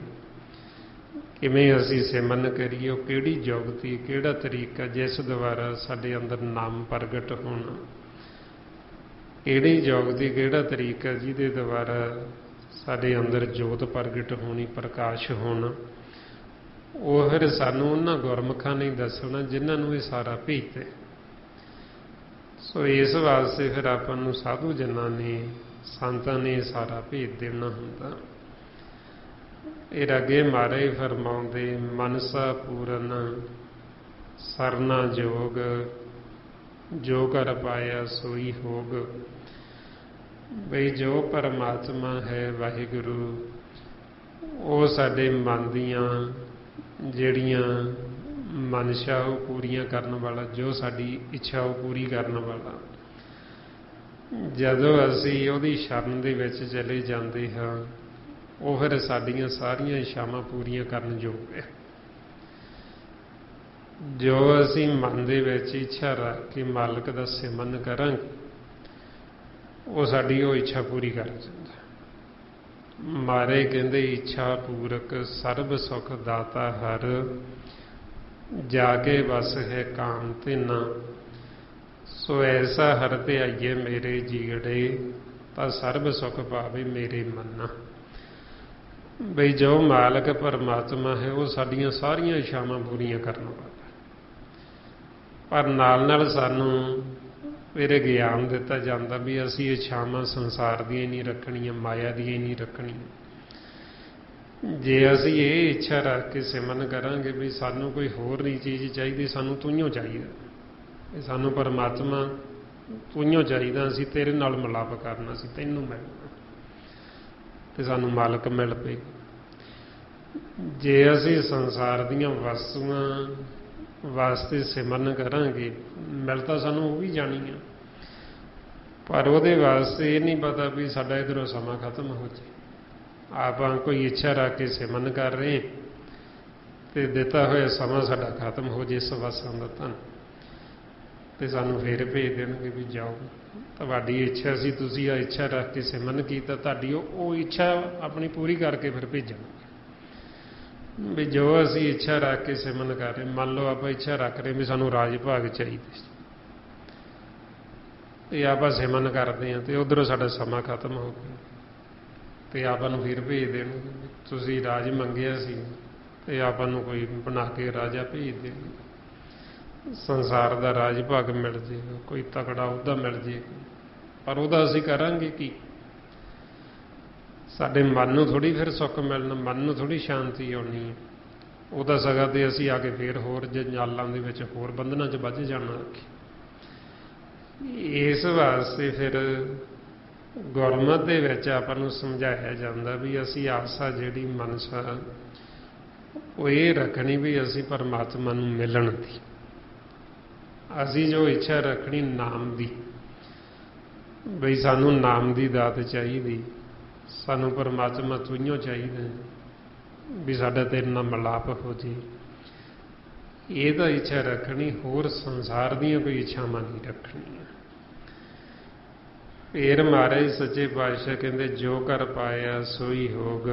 ਕਿਵੇਂ ਅਸੀਂ ਸਿਮਰਨ ਕਰੀਏ, ਉਹ ਕਿਹੜੀ ਜੁਗਤੀ, ਕਿਹੜਾ ਤਰੀਕਾ ਜਿਸ ਦੁਆਰਾ ਸਾਡੇ ਅੰਦਰ ਨਾਮ ਪ੍ਰਗਟ ਹੋਣਾ, ਕਿਹੜੀ ਜੁਗਤੀ, ਕਿਹੜਾ ਤਰੀਕਾ ਜਿਹਦੇ ਦੁਆਰਾ ਸਾਡੇ ਅੰਦਰ ਜੋਤ ਪ੍ਰਗਟ ਹੋਣੀ, ਪ੍ਰਕਾਸ਼ ਹੋਣਾ। ਉਹ ਫਿਰ ਸਾਨੂੰ ਉਹਨਾਂ ਗੁਰਮੁਖਾਂ ਨੇ ਦੱਸਣਾ ਜਿਨ੍ਹਾਂ ਨੂੰ ਇਹ ਸਾਰਾ ਭੇਤ ਹੈ। ਸੋ ਇਸ ਵਾਸਤੇ ਫਿਰ ਆਪਾਂ ਨੂੰ ਸਾਧੂ ਜਨਾਂ ਨੇ, ਸੰਤਾਂ ਨੇ ਸਾਰਾ ਭੇਤ ਦੇਣਾ ਹੁੰਦਾ। ਇਹ ਅੱਗੇ ਮਹਾਰਾਜ ਫਰਮਾਉਂਦੇ ਮਨਸਾ ਪੂਰਨ ਸਰਨਾ ਜੋਗ, ਜੋ ਕਰ ਪਾਇਆ ਸੋਈ ਹੋਗ। ਬਈ ਜੋ ਪਰਮਾਤਮਾ ਹੈ ਵਾਹਿਗੁਰੂ, ਉਹ ਸਾਡੇ ਮਨ ਦੀਆਂ ਜਿਹੜੀਆਂ ਮਨਸ਼ਾ ਉਹ ਪੂਰੀਆਂ ਕਰਨ ਵਾਲਾ, ਜੋ ਸਾਡੀ ਇੱਛਾ ਉਹ ਪੂਰੀ ਕਰਨ ਵਾਲਾ। ਜਦੋਂ ਅਸੀਂ ਉਹਦੀ ਸ਼ਰਨ ਦੇ ਵਿੱਚ ਚਲੇ ਜਾਂਦੇ ਹਾਂ, ਉਹ ਫਿਰ ਸਾਡੀਆਂ ਸਾਰੀਆਂ ਇੱਛਾਵਾਂ ਪੂਰੀਆਂ ਕਰਨ ਯੋਗ ਹੈ। ਜੋ ਅਸੀਂ ਮਨ ਦੇ ਵਿੱਚ ਇੱਛਾ ਰੱਖ ਕੇ ਮਾਲਕ ਦਾ ਸਿਮਰਨ ਕਰਾਂਗੇ, ਉਹ ਸਾਡੀ ਉਹ ਇੱਛਾ ਪੂਰੀ ਕਰ ਦਿੰਦਾ। ਮਾਰੇ ਕਹਿੰਦੇ ਇੱਛਾ ਪੂਰਕ ਸਰਬ ਸੁਖ ਦਾਤਾ ਹਰ, ਜਾ ਕੇ ਵਸ ਹੈ ਕਾਮ ਧਿਨਾ। ਸੋ ਐਸਾ ਹਰ ਧਿਆਈਏ ਮੇਰੇ ਜੀੜੇ, ਤਾਂ ਸਰਬ ਸੁਖ ਪਾਵੇ ਮੇਰੇ ਮਨਾ। ਬਈ ਜੋ ਮਾਲਕ ਪਰਮਾਤਮਾ ਹੈ ਉਹ ਸਾਡੀਆਂ ਸਾਰੀਆਂ ਇੱਛਾਵਾਂ ਪੂਰੀਆਂ ਕਰਨ ਵਾਲਾ, ਪਰ ਨਾਲ ਨਾਲ ਸਾਨੂੰ ਮੇਰੇ ਗਿਆਨ ਦਿੱਤਾ ਜਾਂਦਾ ਵੀ ਅਸੀਂ ਇੱਛਾਵਾਂ ਸੰਸਾਰ ਦੀਆਂ ਹੀ ਨਹੀਂ ਰੱਖਣੀਆਂ, ਮਾਇਆ ਦੀਆਂ ਹੀ ਨਹੀਂ ਰੱਖਣੀਆਂ। ਜੇ ਅਸੀਂ ਇਹ ਇੱਛਾ ਰੱਖ ਕੇ ਸਿਮਰਨ ਕਰਾਂਗੇ ਵੀ ਸਾਨੂੰ ਕੋਈ ਹੋਰ ਨਹੀਂ ਚੀਜ਼ ਚਾਹੀਦੀ, ਸਾਨੂੰ ਤੂੰ ਚਾਹੀਦਾ, ਇਹ ਸਾਨੂੰ ਪਰਮਾਤਮਾ ਤੂੰ ਚਾਹੀਦਾ, ਅਸੀਂ ਤੇਰੇ ਨਾਲ ਮਿਲਾਪ ਕਰਨਾ, ਅਸੀਂ ਤੈਨੂੰ ਮਿਲਣਾ, ਤੇ ਸਾਨੂੰ ਮਾਲਕ ਮਿਲ ਪਏ। ਜੇ ਅਸੀਂ ਸੰਸਾਰ ਦੀਆਂ ਵਸਤੂਆਂ ਵਾਸਤੇ ਸਿਮਰਨ ਕਰਾਂਗੇ, ਮਿਲ ਤਾਂ ਸਾਨੂੰ ਉਹ ਵੀ ਜਾਣੀ ਆ, ਪਰ ਉਹਦੇ ਵਾਸਤੇ ਇਹ ਨਹੀਂ ਪਤਾ ਵੀ ਸਾਡਾ ਇੱਧਰੋਂ ਸਮਾਂ ਖਤਮ ਹੋ ਜਾਏ। ਆਪਾਂ ਕੋਈ ਇੱਛਾ ਰੱਖ ਕੇ ਸਿਮਰਨ ਕਰ ਰਹੇ ਤੇ ਦਿੱਤਾ ਹੋਇਆ ਸਮਾਂ ਸਾਡਾ ਖਤਮ ਹੋ ਜੇ ਸਵਾਸਾਂ ਦਾ ਧਨ, ਤੇ ਸਾਨੂੰ ਫੇਰ ਭੇਜ ਦੇਣਗੇ ਵੀ ਜਾਓ, ਤੁਹਾਡੀ ਇੱਛਾ ਸੀ, ਤੁਸੀਂ ਆ ਇੱਛਾ ਰੱਖ ਕੇ ਸਿਮਰਨ ਕੀਤਾ, ਤੁਹਾਡੀ ਉਹ ਇੱਛਾ ਆਪਣੀ ਪੂਰੀ ਕਰਕੇ ਫਿਰ ਭੇਜਣਗੇ। ਵੀ ਜੋ ਅਸੀਂ ਇੱਛਾ ਰੱਖ ਕੇ ਸਿਮਰਨ ਕਰ ਰਹੇ, ਮੰਨ ਲਓ ਆਪਾਂ ਇੱਛਾ ਰੱਖ ਰਹੇ ਵੀ ਸਾਨੂੰ ਰਾਜ ਭਾਗ ਚਾਹੀਦੇ, ਤੇ ਆਪਾਂ ਸਿਮਰਨ ਕਰਦੇ ਹਾਂ ਤੇ ਉਧਰੋਂ ਸਾਡਾ ਸਮਾਂ ਖਤਮ ਹੋ ਗਿਆ ਤੇ ਆਪਾਂ ਨੂੰ ਫਿਰ ਭੇਜ ਦੇਣਗੇ, ਤੁਸੀਂ ਰਾਜ ਮੰਗਿਆ ਸੀ ਤੇ ਆਪਾਂ ਨੂੰ ਕੋਈ ਬਣਾ ਕੇ ਰਾਜਾ ਭੇਜ ਦੇ, ਸੰਸਾਰ ਦਾ ਰਾਜ ਭਾਗ ਮਿਲ ਜੇਗਾ, ਕੋਈ ਤਕੜਾ ਉਹਦਾ ਮਿਲ ਜੇਗਾ, ਪਰ ਉਹਦਾ ਅਸੀਂ ਕਰਾਂਗੇ ਕੀ? ਸਾਡੇ ਮਨ ਨੂੰ ਥੋੜ੍ਹੀ ਫਿਰ ਸੁੱਖ ਮਿਲਣਾ, ਮਨ ਨੂੰ ਥੋੜ੍ਹੀ ਸ਼ਾਂਤੀ ਆਉਣੀ ਹੈ। ਉਹਦਾ ਸਗਾ ਤੇ ਅਸੀਂ ਆ ਕੇ ਫਿਰ ਹੋਰ ਜੰਜਾਲਾਂ ਦੇ ਵਿੱਚ, ਹੋਰ ਬੰਧਨਾਂ 'ਚ ਵੱਜ ਜਾਣਾ। ਇਸ ਵਾਸਤੇ ਫਿਰ ਗੁਰਮਤਿ ਦੇ ਵਿੱਚ ਆਪਾਂ ਨੂੰ ਸਮਝਾਇਆ ਜਾਂਦਾ ਵੀ ਅਸੀਂ ਆਸਾ ਜਿਹੜੀ ਮਨਸਾ ਉਹ ਇਹ ਰੱਖਣੀ ਵੀ ਅਸੀਂ ਪਰਮਾਤਮਾ ਨੂੰ ਮਿਲਣ ਦੀ, ਅਸੀਂ ਜੋ ਇੱਛਾ ਰੱਖਣੀ ਨਾਮ ਦੀ, ਬਈ ਸਾਨੂੰ ਨਾਮ ਦੀ ਦਾਤ ਚਾਹੀਦੀ, ਸਾਨੂੰ ਪਰਮਾਤਮਾ ਤੁਈਓ ਚਾਹੀਦਾ ਵੀ ਸਾਡਾ ਤੇਰੇ ਨਾਲ ਮਿਲਾਪ ਹੋ ਜੇ, ਇਹ ਤਾਂ ਇੱਛਾ ਰੱਖਣੀ, ਹੋਰ ਸੰਸਾਰ ਦੀਆਂ ਕੋਈ ਇੱਛਾਵਾਂ ਨਹੀਂ ਰੱਖਣੀਆਂ। ਫੇਰ ਮਹਾਰਾਜ ਸੱਚੇ ਪਾਤਸ਼ਾਹ ਕਹਿੰਦੇ ਜੋ ਕਰ ਪਾਇਆ ਸੋਈ ਹੋਗ,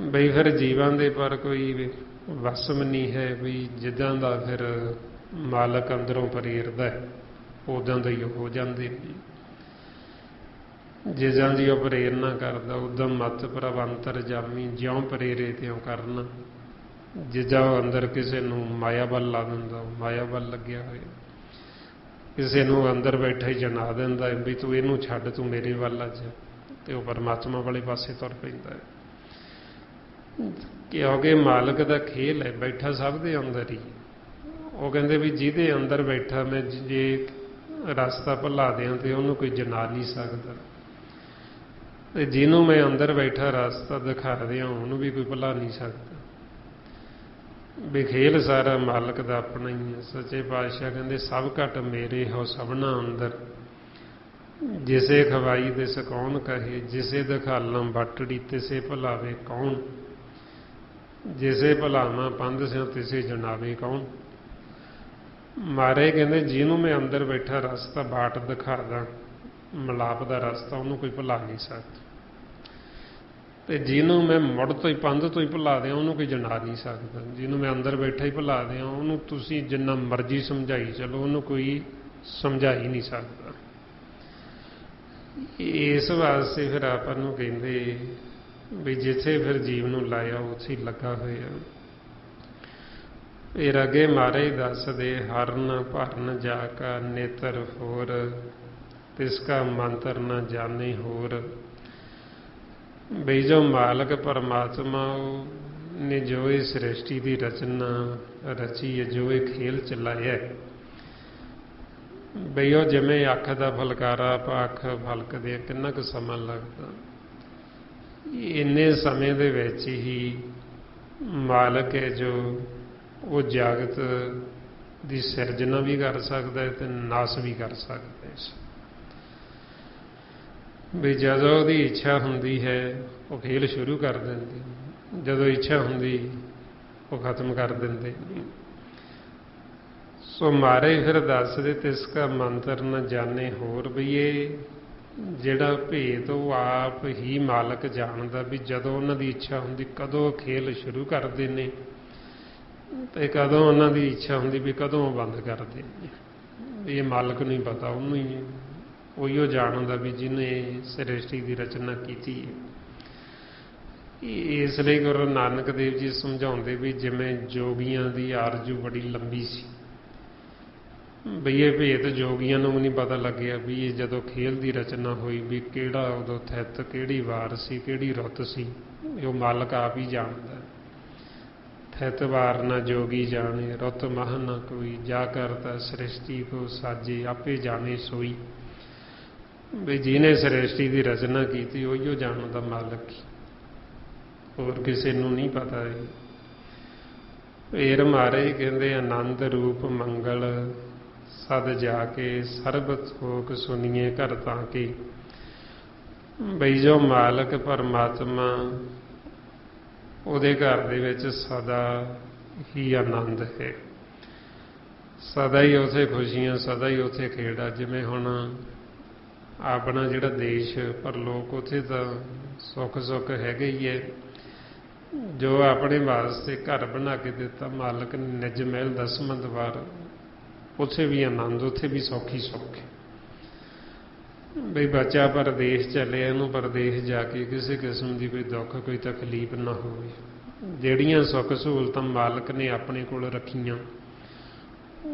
ਬਈ ਫਿਰ ਜੀਵਾਂ ਦੇ ਪਰ ਕੋਈ ਵਸਮ ਨਹੀਂ ਹੈ, ਵੀ ਜਿੱਦਾਂ ਦਾ ਫਿਰ ਮਾਲਕ ਅੰਦਰੋਂ ਪ੍ਰੇਰਦਾ ਉਦਾਂ ਦਾ ਹੀ ਹੋ ਜਾਂਦੇ ਨੇ, ਜਿੱਦਾਂ ਦੀ ਉਹ ਪ੍ਰੇਰਨਾ ਕਰਦਾ ਉਦਾਂ ਮਤ ਪ੍ਰਭ ਅੰਤਰਜਾਮੀ, ਜਿਉਂ ਪ੍ਰੇਰੇ ਤਿਉਂ ਕਰਨਾ, ਜਿੱਦਾਂ ਉਹ ਅੰਦਰ ਕਿਸੇ ਨੂੰ ਮਾਇਆ ਵੱਲ ਲਾ ਦਿੰਦਾ ਉਹ ਮਾਇਆ ਵੱਲ ਲੱਗਿਆ ਹੋਇਆ, ਕਿਸੇ ਨੂੰ ਅੰਦਰ ਬੈਠਾ ਹੀ ਜਨਾ ਦਿੰਦਾ ਵੀ ਤੂੰ ਇਹਨੂੰ ਛੱਡ, ਤੂੰ ਮੇਰੇ ਵੱਲ ਆ ਜਾ, ਤੇ ਉਹ ਪਰਮਾਤਮਾ ਵਾਲੇ ਪਾਸੇ ਤੁਰ ਪੈਂਦਾ ਹੈ। ਕਿਉਂਕਿ ਮਾਲਕ ਦਾ ਖੇਲ ਹੈ, ਬੈਠਾ ਸਭ ਦੇ ਅੰਦਰ ਹੀ। ਉਹ ਕਹਿੰਦੇ ਵੀ ਜਿਹਦੇ ਅੰਦਰ ਬੈਠਾ ਮੈਂ ਜੇ ਰਸਤਾ ਭੁਲਾ ਦਿਆਂ ਤੇ ਉਹਨੂੰ ਕੋਈ ਜਨਾ ਨਹੀਂ ਸਕਦਾ, ਤੇ ਜਿਹਨੂੰ ਮੈਂ ਅੰਦਰ ਬੈਠਾ ਰਸਤਾ ਦਿਖਾ ਦਿਆਂ ਉਹਨੂੰ ਵੀ ਕੋਈ ਭੁਲਾ ਨਹੀਂ ਸਕਦਾ। ਵੀ ਖੇਲ ਸਾਰਾ ਮਾਲਕ ਦਾ ਆਪਣਾ ਹੀ ਹੈ। ਸੱਚੇ ਪਾਤਸ਼ਾਹ ਕਹਿੰਦੇ ਸਭ ਘਟ ਮੇਰੇ ਹੋ ਸਭਨਾ ਅੰਦਰ, ਜਿਸੇ ਖਵਾਈ ਦੇ ਸਕੌਣ ਕਹੇ, ਜਿਸੇ ਦਿਖਾਲਾਂ ਬਟੜੀ ਤਿਸੇ ਭੁਲਾਵੇ ਕੌਣ, ਜਿਸੇ ਭੁਲਾਵਾਂ ਪੰਧ ਸਿਉ ਤਿਸੇ ਜਨਾਵੇ ਕੌਣ। ਮਾਰੇ ਕਹਿੰਦੇ ਜਿਹਨੂੰ ਮੈਂ ਅੰਦਰ ਬੈਠਾ ਰਸਤਾ ਬਾਟ ਦਿਖਾਦਾ, ਮਿਲਾਪ ਦਾ ਰਸਤਾ, ਉਹਨੂੰ ਕੋਈ ਭੁਲਾ ਨਹੀਂ ਸਕਦਾ, ਤੇ ਜਿਹਨੂੰ ਮੈਂ ਮੁੜ ਤੋਂ ਹੀ ਪੰਧ ਤੋਂ ਹੀ ਭੁਲਾ ਦਿਆਂ ਉਹਨੂੰ ਕੋਈ ਜਨਾ ਨਹੀਂ ਸਕਦਾ। ਜਿਹਨੂੰ ਮੈਂ ਅੰਦਰ ਬੈਠਾ ਹੀ ਭੁਲਾ ਦਿਆਂ ਉਹਨੂੰ ਤੁਸੀਂ ਜਿੰਨਾ ਮਰਜ਼ੀ ਸਮਝਾਈ ਚਲੋ ਉਹਨੂੰ ਕੋਈ ਸਮਝਾ ਹੀ ਨਹੀਂ ਸਕਦਾ। ਇਸ ਵਾਸਤੇ ਫਿਰ ਆਪਾਂ ਨੂੰ ਕਹਿੰਦੇ ਵੀ ਜਿੱਥੇ ਫਿਰ ਜੀਵ ਨੂੰ ਲਾਇਆ ਉੱਥੇ ਹੀ ਲੱਗਾ ਹੋਇਆ। ਫਿਰ ਅੱਗੇ ਮਹਾਰਾਜ ਦੱਸਦੇ ਹਰਨ ਭਰਨ ਜਾ ਕਾ ਨੇਤਰ ਹੋਰ, ਤਿਸ ਕਾ ਮੰਤਰ ਨਾ ਜਾਣੇ ਹੋਰ, ਬਈ ਜੋ ਮਾਲਕ ਪਰਮਾਤਮਾ ਨੇ ਜੋ ਇਹ ਸ੍ਰਿਸ਼ਟੀ ਦੀ ਰਚਨਾ ਰਚੀ ਹੈ, ਜੋ ਇਹ ਖੇਲ ਚਲਾਇਆ, ਬਈ ਉਹ ਜਿਵੇਂ ਅੱਖ ਦਾ ਫਲਕਾਰਾ ਆਪਾਂ ਅੱਖ ਫਲਕਦੇ ਆ, ਕਿੰਨਾ ਕੁ ਸਮਾਂ ਲੱਗਦਾ, ਇੰਨੇ ਸਮੇਂ ਦੇ ਵਿੱਚ ਹੀ ਮਾਲਕ ਹੈ ਜੋ ਉਹ ਜਗਤ ਦੀ ਸਿਰਜਣਾ ਵੀ ਕਰ ਸਕਦਾ ਹੈ ਤੇ ਨਾਸ ਵੀ ਕਰ ਸਕਦਾ ਹੈ। ਵੀ ਜਦੋਂ ਉਹਦੀ ਇੱਛਾ ਹੁੰਦੀ ਹੈ ਉਹ ਖੇਲ ਸ਼ੁਰੂ ਕਰ ਦਿੰਦੇ, ਜਦੋਂ ਇੱਛਾ ਹੁੰਦੀ ਉਹ ਖਤਮ ਕਰ ਦਿੰਦੇ। ਸੋ ਮਾਰੇ ਫਿਰ ਦੱਸਦੇ ਤਿਸ ਕਾ ਮੰਤਰ ਨਾ ਜਾਣੇ ਹੋਰ, ਵੀ ਇਹ ਜਿਹੜਾ ਭੇਦ ਉਹ ਆਪ ਹੀ ਮਾਲਕ ਜਾਣਦਾ, ਵੀ ਜਦੋਂ ਉਹਨਾਂ ਦੀ ਇੱਛਾ ਹੁੰਦੀ ਕਦੋਂ ਖੇਲ ਸ਼ੁਰੂ ਕਰਦੇ ਨੇ ਤੇ ਕਦੋਂ ਉਹਨਾਂ ਦੀ ਇੱਛਾ ਹੁੰਦੀ ਵੀ ਕਦੋਂ ਉਹ ਬੰਦ ਕਰਦੇ ਨੇ, ਇਹ ਮਾਲਕ ਨੂੰ ਹੀ ਪਤਾ, ਉਹਨੂੰ ਹੀ ਉਹੀਓ ਜਾਣਦਾ ਵੀ ਜਿਹਨੇ ਸ੍ਰਿਸ਼ਟੀ ਦੀ ਰਚਨਾ ਕੀਤੀ ਹੈ। ਇਸ ਲਈ ਗੁਰੂ ਨਾਨਕ ਦੇਵ ਜੀ ਸਮਝਾਉਂਦੇ ਵੀ ਜਿਵੇਂ ਜੋਗੀਆਂ ਦੀ ਆਰਜੂ ਬੜੀ ਲੰਬੀ ਸੀ, ਬਈ ਇਹ ਭੇਤ ਜੋਗੀਆਂ ਨੂੰ ਨਹੀਂ ਪਤਾ ਲੱਗਿਆ ਵੀ ਇਹ ਜਦੋਂ ਖੇਲ ਦੀ ਰਚਨਾ ਹੋਈ ਵੀ ਕਿਹੜਾ ਉਦੋਂ ਥਿੱਤ, ਕਿਹੜੀ ਵਾਰ ਸੀ, ਕਿਹੜੀ ਰੁੱਤ ਸੀ, ਉਹ ਮਾਲਕ ਆਪ ਹੀ ਜਾਣਦਾ। ਥਿੱਤ ਵਾਰ ਨਾ ਜੋਗੀ ਜਾਣੇ, ਰੁੱਤ ਮਹ ਨਾ ਕੋਈ, ਜਾ ਕਰਤਾ ਸ੍ਰਿਸ਼ਟੀ ਕੋ ਸਾਜੇ, ਆਪੇ ਜਾਣੇ ਸੋਈ। ਵੀ ਜਿਹਨੇ ਸ੍ਰਿਸ਼ਟੀ ਦੀ ਰਚਨਾ ਕੀਤੀ ਉਹੀਓ ਜਾਣਦਾ ਮਾਲਕ ਹੀ, ਹੋਰ ਕਿਸੇ ਨੂੰ ਨਹੀਂ ਪਤਾ ਹੈ। ਫੇਰ ਮਹਾਰਾਜ ਕਹਿੰਦੇ ਆਨੰਦ ਰੂਪ ਮੰਗਲ ਸਦ ਜਾ ਕੇ ਸਰਬ ਥੋਕ ਸੁਣੀਏ ਘਰ ਤਾਂ ਕੇ, ਬਈ ਜੋ ਮਾਲਕ ਪਰਮਾਤਮਾ ਉਹਦੇ ਘਰ ਦੇ ਵਿੱਚ ਸਦਾ ਹੀ ਆਨੰਦ ਹੈ, ਸਦਾ ਹੀ ਉੱਥੇ ਖੁਸ਼ੀਆਂ, ਸਦਾ ਹੀ ਉੱਥੇ ਖੇੜਾ। ਜਿਵੇਂ ਹੁਣ ਆਪਣਾ ਜਿਹੜਾ ਦੇਸ਼ ਪਰਲੋਕ, ਉੱਥੇ ਤਾਂ ਸੁੱਖ ਸੁੱਖ ਹੈਗੇ ਹੀ ਹੈ। ਜੋ ਆਪਣੇ ਵਾਸਤੇ ਘਰ ਬਣਾ ਕੇ ਦਿੱਤਾ ਮਾਲਕ ਨੇ, ਨਿਜ ਮਹਿਲ ਦਸਵਾਂ ਦਵਾਰ, ਉੱਥੇ ਵੀ ਆਨੰਦ, ਉੱਥੇ ਵੀ ਸੌਖੀ ਸੁੱਖ ਹੈ। ਬਈ ਬੱਚਾ ਪਰਦੇਸ ਚੱਲਿਆ, ਇਹਨੂੰ ਪਰਦੇਸ ਜਾ ਕੇ ਕਿਸੇ ਕਿਸਮ ਦੀ ਕੋਈ ਦੁੱਖ ਕੋਈ ਤਕਲੀਫ ਨਾ ਹੋਵੇ। ਜਿਹੜੀਆਂ ਸੁੱਖ ਸਹੂਲਤਾਂ ਮਾਲਕ ਨੇ ਆਪਣੇ ਕੋਲ ਰੱਖੀਆਂ,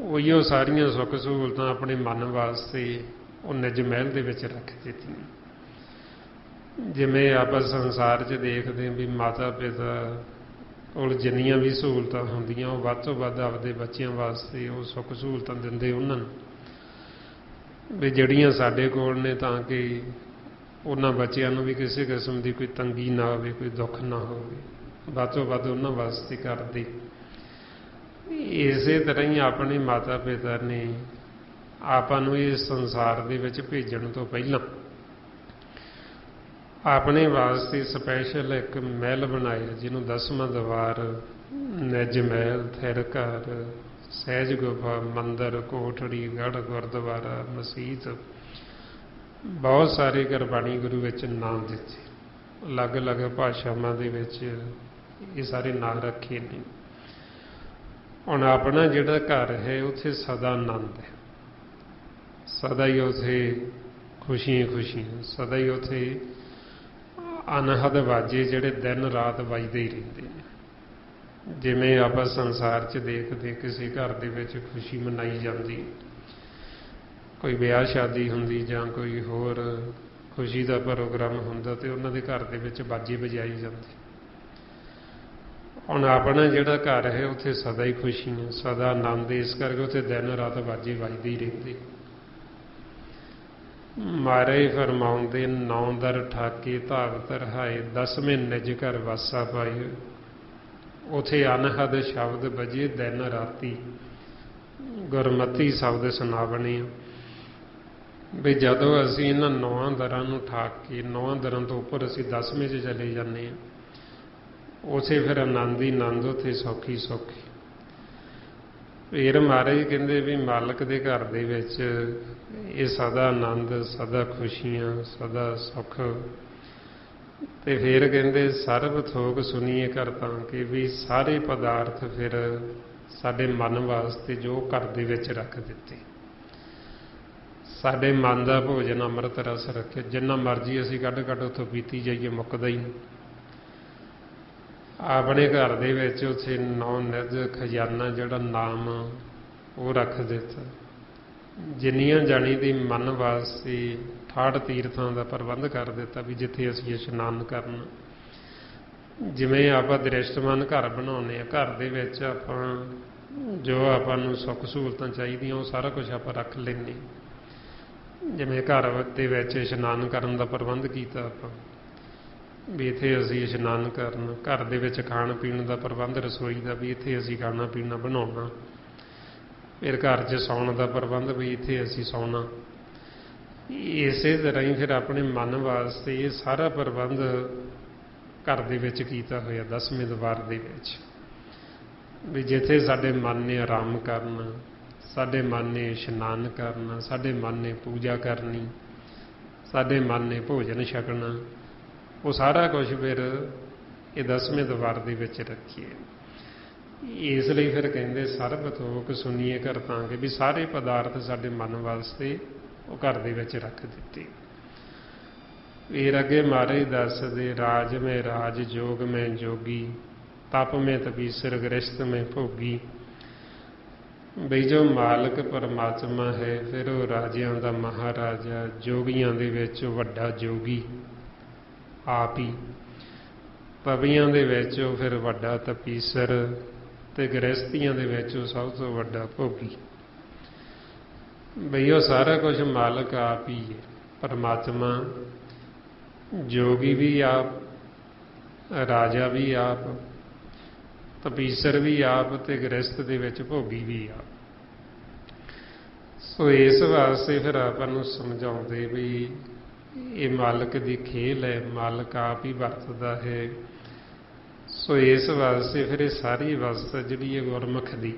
ਉਹੀਓ ਸਾਰੀਆਂ ਸੁੱਖ ਸਹੂਲਤਾਂ ਆਪਣੇ ਮਨ ਵਾਸਤੇ ਉਹ ਨਿਜ ਮਹਿਲ ਦੇ ਵਿੱਚ ਰੱਖ ਦਿੱਤੀਆਂ। ਜਿਵੇਂ ਆਪਾਂ ਸੰਸਾਰ 'ਚ ਦੇਖਦੇ ਹਾਂ ਵੀ ਮਾਤਾ ਪਿਤਾ ਕੋਲ ਜਿੰਨੀਆਂ ਵੀ ਸਹੂਲਤਾਂ ਹੁੰਦੀਆਂ, ਉਹ ਵੱਧ ਤੋਂ ਵੱਧ ਆਪਦੇ ਬੱਚਿਆਂ ਵਾਸਤੇ ਉਹ ਸੁੱਖ ਸਹੂਲਤਾਂ ਦਿੰਦੇ ਉਹਨਾਂ ਨੂੰ, ਵੀ ਜਿਹੜੀਆਂ ਸਾਡੇ ਕੋਲ ਨੇ, ਤਾਂ ਕਿ ਉਹਨਾਂ ਬੱਚਿਆਂ ਨੂੰ ਵੀ ਕਿਸੇ ਕਿਸਮ ਦੀ ਕੋਈ ਤੰਗੀ ਨਾ ਹੋਵੇ, ਕੋਈ ਦੁੱਖ ਨਾ ਹੋਵੇ, ਵੱਧ ਤੋਂ ਵੱਧ ਉਹਨਾਂ ਵਾਸਤੇ ਕਰਦੇ। ਇਸੇ ਤਰ੍ਹਾਂ ਹੀ ਆਪਣੇ ਮਾਤਾ ਪਿਤਾ ਨੇ ਆਪਾਂ ਨੂੰ ਇਸ ਸੰਸਾਰ ਦੇ ਵਿੱਚ ਭੇਜਣ ਤੋਂ ਪਹਿਲਾਂ ਆਪਣੇ ਵਾਸਤੇ ਸਪੈਸ਼ਲ ਇੱਕ ਮਹਿਲ ਬਣਾਇਆ, ਜਿਹਨੂੰ 10ਵਾਂ ਦਵਾਰ, ਨਿਜ ਮਹਿਲ, ਥਿਰ ਘਰ, ਸਹਿਜ ਗੁਫਾ, ਮੰਦਰ, ਕੋਠੜੀ, ਗੜ੍ਹ, ਗੁਰਦੁਆਰਾ, ਮਸੀਤ, ਬਹੁਤ ਸਾਰੇ ਗੁਰਬਾਣੀ ਗੁਰੂ ਵਿੱਚ ਨਾਮ ਦਿੱਤੇ, ਅਲੱਗ-ਅਲੱਗ ਭਾਸ਼ਾਵਾਂ ਦੇ ਵਿੱਚ ਇਹ ਸਾਰੇ ਨਾਂ ਰੱਖੇ ਨੇ। ਹੁਣ ਆਪਣਾ ਜਿਹੜਾ ਘਰ ਹੈ ਉੱਥੇ ਸਦਾ ਆਨੰਦ ਹੈ, ਸਦਾ ਹੀ ਉੱਥੇ ਖੁਸ਼ੀਆਂ ਖੁਸ਼ੀਆਂ, ਸਦਾ ਹੀ ਉੱਥੇ ਅਨਹਦ ਵਾਜੇ ਜਿਹੜੇ ਦਿਨ ਰਾਤ ਵੱਜਦੇ ਹੀ ਰਹਿੰਦੇ ਨੇ। ਜਿਵੇਂ ਆਪਾਂ ਸੰਸਾਰ 'ਚ ਦੇਖਦੇ ਕਿਸੇ ਘਰ ਦੇ ਵਿੱਚ ਖੁਸ਼ੀ ਮਨਾਈ ਜਾਂਦੀ, ਕੋਈ ਵਿਆਹ ਸ਼ਾਦੀ ਹੁੰਦੀ ਜਾਂ ਕੋਈ ਹੋਰ ਖੁਸ਼ੀ ਦਾ ਪ੍ਰੋਗਰਾਮ ਹੁੰਦਾ, ਤੇ ਉਹਨਾਂ ਦੇ ਘਰ ਦੇ ਵਿੱਚ ਬਾਜੇ ਵਜਾਈ ਜਾਂਦੇ। ਹੁਣ ਆਪਣਾ ਜਿਹੜਾ ਘਰ ਹੈ ਉੱਥੇ ਸਦਾ ਹੀ ਖੁਸ਼ੀਆਂ, ਸਦਾ ਆਨੰਦ, ਇਸ ਕਰਕੇ ਉੱਥੇ ਦਿਨ ਰਾਤ ਬਾਜੇ ਵੱਜਦੇ ਹੀ ਰਹਿੰਦੇ। ਮਾਰੇ ਫਰਮਾਉਂਦੇ, 9 ਦਰ ਠਾਕੇ ਧਾਵ ਧਰਹਾਏ, 10ਵੇਂ ਨਿਜ ਘਰ ਵਾਸਾ ਪਾਏ। ਉਥੇ ਅਨਹਦ ਸ਼ਬਦ ਵਜੇ ਦਿਨ ਰਾਤੀ, ਗੁਰਮਤੀ ਸ਼ਬਦ ਸੁਣਾਵਣੇ। ਵੀ ਜਦੋਂ ਅਸੀਂ ਇਹਨਾਂ 9 ਦਰਾਂ ਨੂੰ ਠਾਕ ਕੇ 9 ਦਰਾਂ ਤੋਂ ਉੱਪਰ ਅਸੀਂ 10ਵੇਂ 'ਚ ਚਲੇ ਜਾਂਦੇ ਹਾਂ, ਉਥੇ ਫਿਰ ਆਨੰਦ ਹੀ ਆਨੰਦ, ਉੱਥੇ ਸੌਖੀ ਸੌਖੀ। ਫਿਰ ਮਹਾਰਾਜ ਕਹਿੰਦੇ ਵੀ ਮਾਲਕ ਦੇ ਘਰ ਦੇ ਵਿੱਚ ਇਹ ਸਦਾ ਆਨੰਦ, ਸਦਾ ਖੁਸ਼ੀਆਂ, ਸਦਾ ਸੁੱਖ। ਤੇ ਫਿਰ ਕਹਿੰਦੇ ਸਰਬ ਥੋਕ ਸੁਣੀਏ ਕਰ, ਤਾਂ ਕਿ ਵੀ ਸਾਰੇ ਪਦਾਰਥ ਫਿਰ ਸਾਡੇ ਮਨ ਵਾਸਤੇ ਜੋ ਘਰ ਦੇ ਵਿੱਚ ਰੱਖ ਦਿੱਤੇ, ਸਾਡੇ ਮਨ ਦਾ ਭੋਜਨ ਅੰਮ੍ਰਿਤ ਰਸ ਰੱਖੇ। ਜਿੰਨਾ ਮਰਜ਼ੀ ਅਸੀਂ ਕੱਢ ਕੱਢ ਉੱਥੋਂ ਪੀਤੀ ਜਾਈਏ, ਮੁੱਕਦਾ ਹੀ ਨਹੀਂ। ਆਪਣੇ ਘਰ ਦੇ ਵਿੱਚ ਉੱਥੇ 9 ਨਿਜ ਖਜ਼ਾਨਾ ਜਿਹੜਾ ਨਾਮ ਉਹ ਰੱਖ ਦਿੱਤਾ। ਜਿੰਨੀਆਂ ਜਾਣੀ ਦੀ ਮਨ ਵਾਸਤੇ 68 ਤੀਰਥਾਂ ਦਾ ਪ੍ਰਬੰਧ ਕਰ ਦਿੱਤਾ, ਵੀ ਜਿੱਥੇ ਅਸੀਂ ਇਸ਼ਨਾਨ ਕਰਨਾ। ਜਿਵੇਂ ਆਪਾਂ ਦ੍ਰਿਸ਼ਟਮਾਨ ਘਰ ਬਣਾਉਂਦੇ ਹਾਂ, ਘਰ ਦੇ ਵਿੱਚ ਆਪਾਂ ਜੋ ਆਪਾਂ ਨੂੰ ਸੁੱਖ ਸਹੂਲਤਾਂ ਚਾਹੀਦੀਆਂ ਉਹ ਸਾਰਾ ਕੁਝ ਆਪਾਂ ਰੱਖ ਲੈਂਦੇ। ਜਿਵੇਂ ਘਰ ਦੇ ਵਿੱਚ ਇਸ਼ਨਾਨ ਕਰਨ ਦਾ ਪ੍ਰਬੰਧ ਕੀਤਾ ਆਪਾਂ, ਵੀ ਇੱਥੇ ਅਸੀਂ ਇਸ਼ਨਾਨ ਕਰਨਾ। ਘਰ ਦੇ ਵਿੱਚ ਖਾਣ ਪੀਣ ਦਾ ਪ੍ਰਬੰਧ, ਰਸੋਈ ਦਾ, ਵੀ ਇੱਥੇ ਅਸੀਂ ਖਾਣਾ ਪੀਣਾ ਬਣਾਉਣਾ। ਫਿਰ ਘਰ 'ਚ ਸੌਣ ਦਾ ਪ੍ਰਬੰਧ, ਵੀ ਇੱਥੇ ਅਸੀਂ ਸੌਣਾ। ਇਸੇ ਤਰ੍ਹਾਂ ਹੀ ਫਿਰ ਆਪਣੇ ਮਨ ਵਾਸਤੇ ਇਹ ਸਾਰਾ ਪ੍ਰਬੰਧ ਘਰ ਦੇ ਵਿੱਚ ਕੀਤਾ ਹੋਇਆ 10ਵੇਂ ਦਵਾਰ ਦੇ ਵਿੱਚ, ਵੀ ਜਿੱਥੇ ਸਾਡੇ ਮਨ ਨੇ ਆਰਾਮ ਕਰਨਾ, ਸਾਡੇ ਮਨ ਨੇ ਇਸ਼ਨਾਨ ਕਰਨਾ, ਸਾਡੇ ਮਨ ਨੇ ਪੂਜਾ ਕਰਨੀ, ਸਾਡੇ ਮਨ ਨੇ ਭੋਜਨ ਛਕਣਾ, ਉਹ ਸਾਰਾ ਕੁਝ ਫਿਰ ਇਹ 10ਵੇਂ ਦਵਾਰ ਦੇ ਵਿੱਚ ਰੱਖੀਏ। ਇਸ ਲਈ ਫਿਰ ਕਹਿੰਦੇ ਸਰਬ ਥੋਕ ਸੁਣੀਏ ਘਰ, ਤਾਂ ਕਿ ਵੀ ਸਾਰੇ ਪਦਾਰਥ ਸਾਡੇ ਮਨ ਵਾਸਤੇ ਉਹ ਘਰ ਦੇ ਵਿੱਚ ਰੱਖ ਦਿੱਤੇ। ਫਿਰ ਅੱਗੇ ਮਹਾਰਾਜ ਦੱਸਦੇ, ਰਾਜ ਮੈਂ ਰਾਜ, ਜੋਗ ਮੈਂ ਜੋਗੀ, ਤਪ ਮੈਂ ਤਪੀਸਰ, ਗ੍ਰਸਤ ਮੈਂ ਭੋਗੀ। ਬਈ ਜੋ ਮਾਲਕ ਪਰਮਾਤਮਾ ਹੈ, ਫਿਰ ਉਹ ਰਾਜਿਆਂ ਦਾ ਮਹਾਰਾਜਾ, ਜੋਗੀਆਂ ਦੇ ਵਿੱਚ ਵੱਡਾ ਜੋਗੀ ਆਪ ਹੀ, ਤਪੀਆਂ ਦੇ ਵਿੱਚ ਉਹ ਫਿਰ ਵੱਡਾ ਤਪੀਸਰ, ਤੇ ਗ੍ਰਸਤੀਆਂ ਦੇ ਵਿੱਚ ਉਹ ਸਭ ਤੋਂ ਵੱਡਾ ਭੋਗੀ। ਬਈ ਉਹ ਸਾਰਾ ਕੁਝ ਮਾਲਕ ਆਪ ਹੀ ਹੈ, ਪਰਮਾਤਮਾ, ਜੋਗੀ ਵੀ ਆਪ, ਰਾਜਾ ਵੀ ਆਪ, ਤਪੀਸਰ ਵੀ ਆਪ, ਤੇ ਗ੍ਰਸਤ ਦੇ ਵਿੱਚ ਭੋਗੀ ਵੀ ਆਪ। ਸੋ ਇਸ ਵਾਸਤੇ ਫਿਰ ਆਪਾਂ ਨੂੰ ਸਮਝਾਉਂਦੇ ਵੀ ਇਹ ਮਾਲਕ ਦੀ ਖੇਲ ਹੈ, ਮਾਲਕ ਆਪ ਹੀ ਵਰਤਦਾ ਹੈ। ਸੋ ਇਸ ਵਾਸਤੇ ਫਿਰ ਇਹ ਸਾਰੀ ਅਵਸਥਾ ਜਿਹੜੀ ਹੈ ਗੁਰਮੁਖ ਦੀ,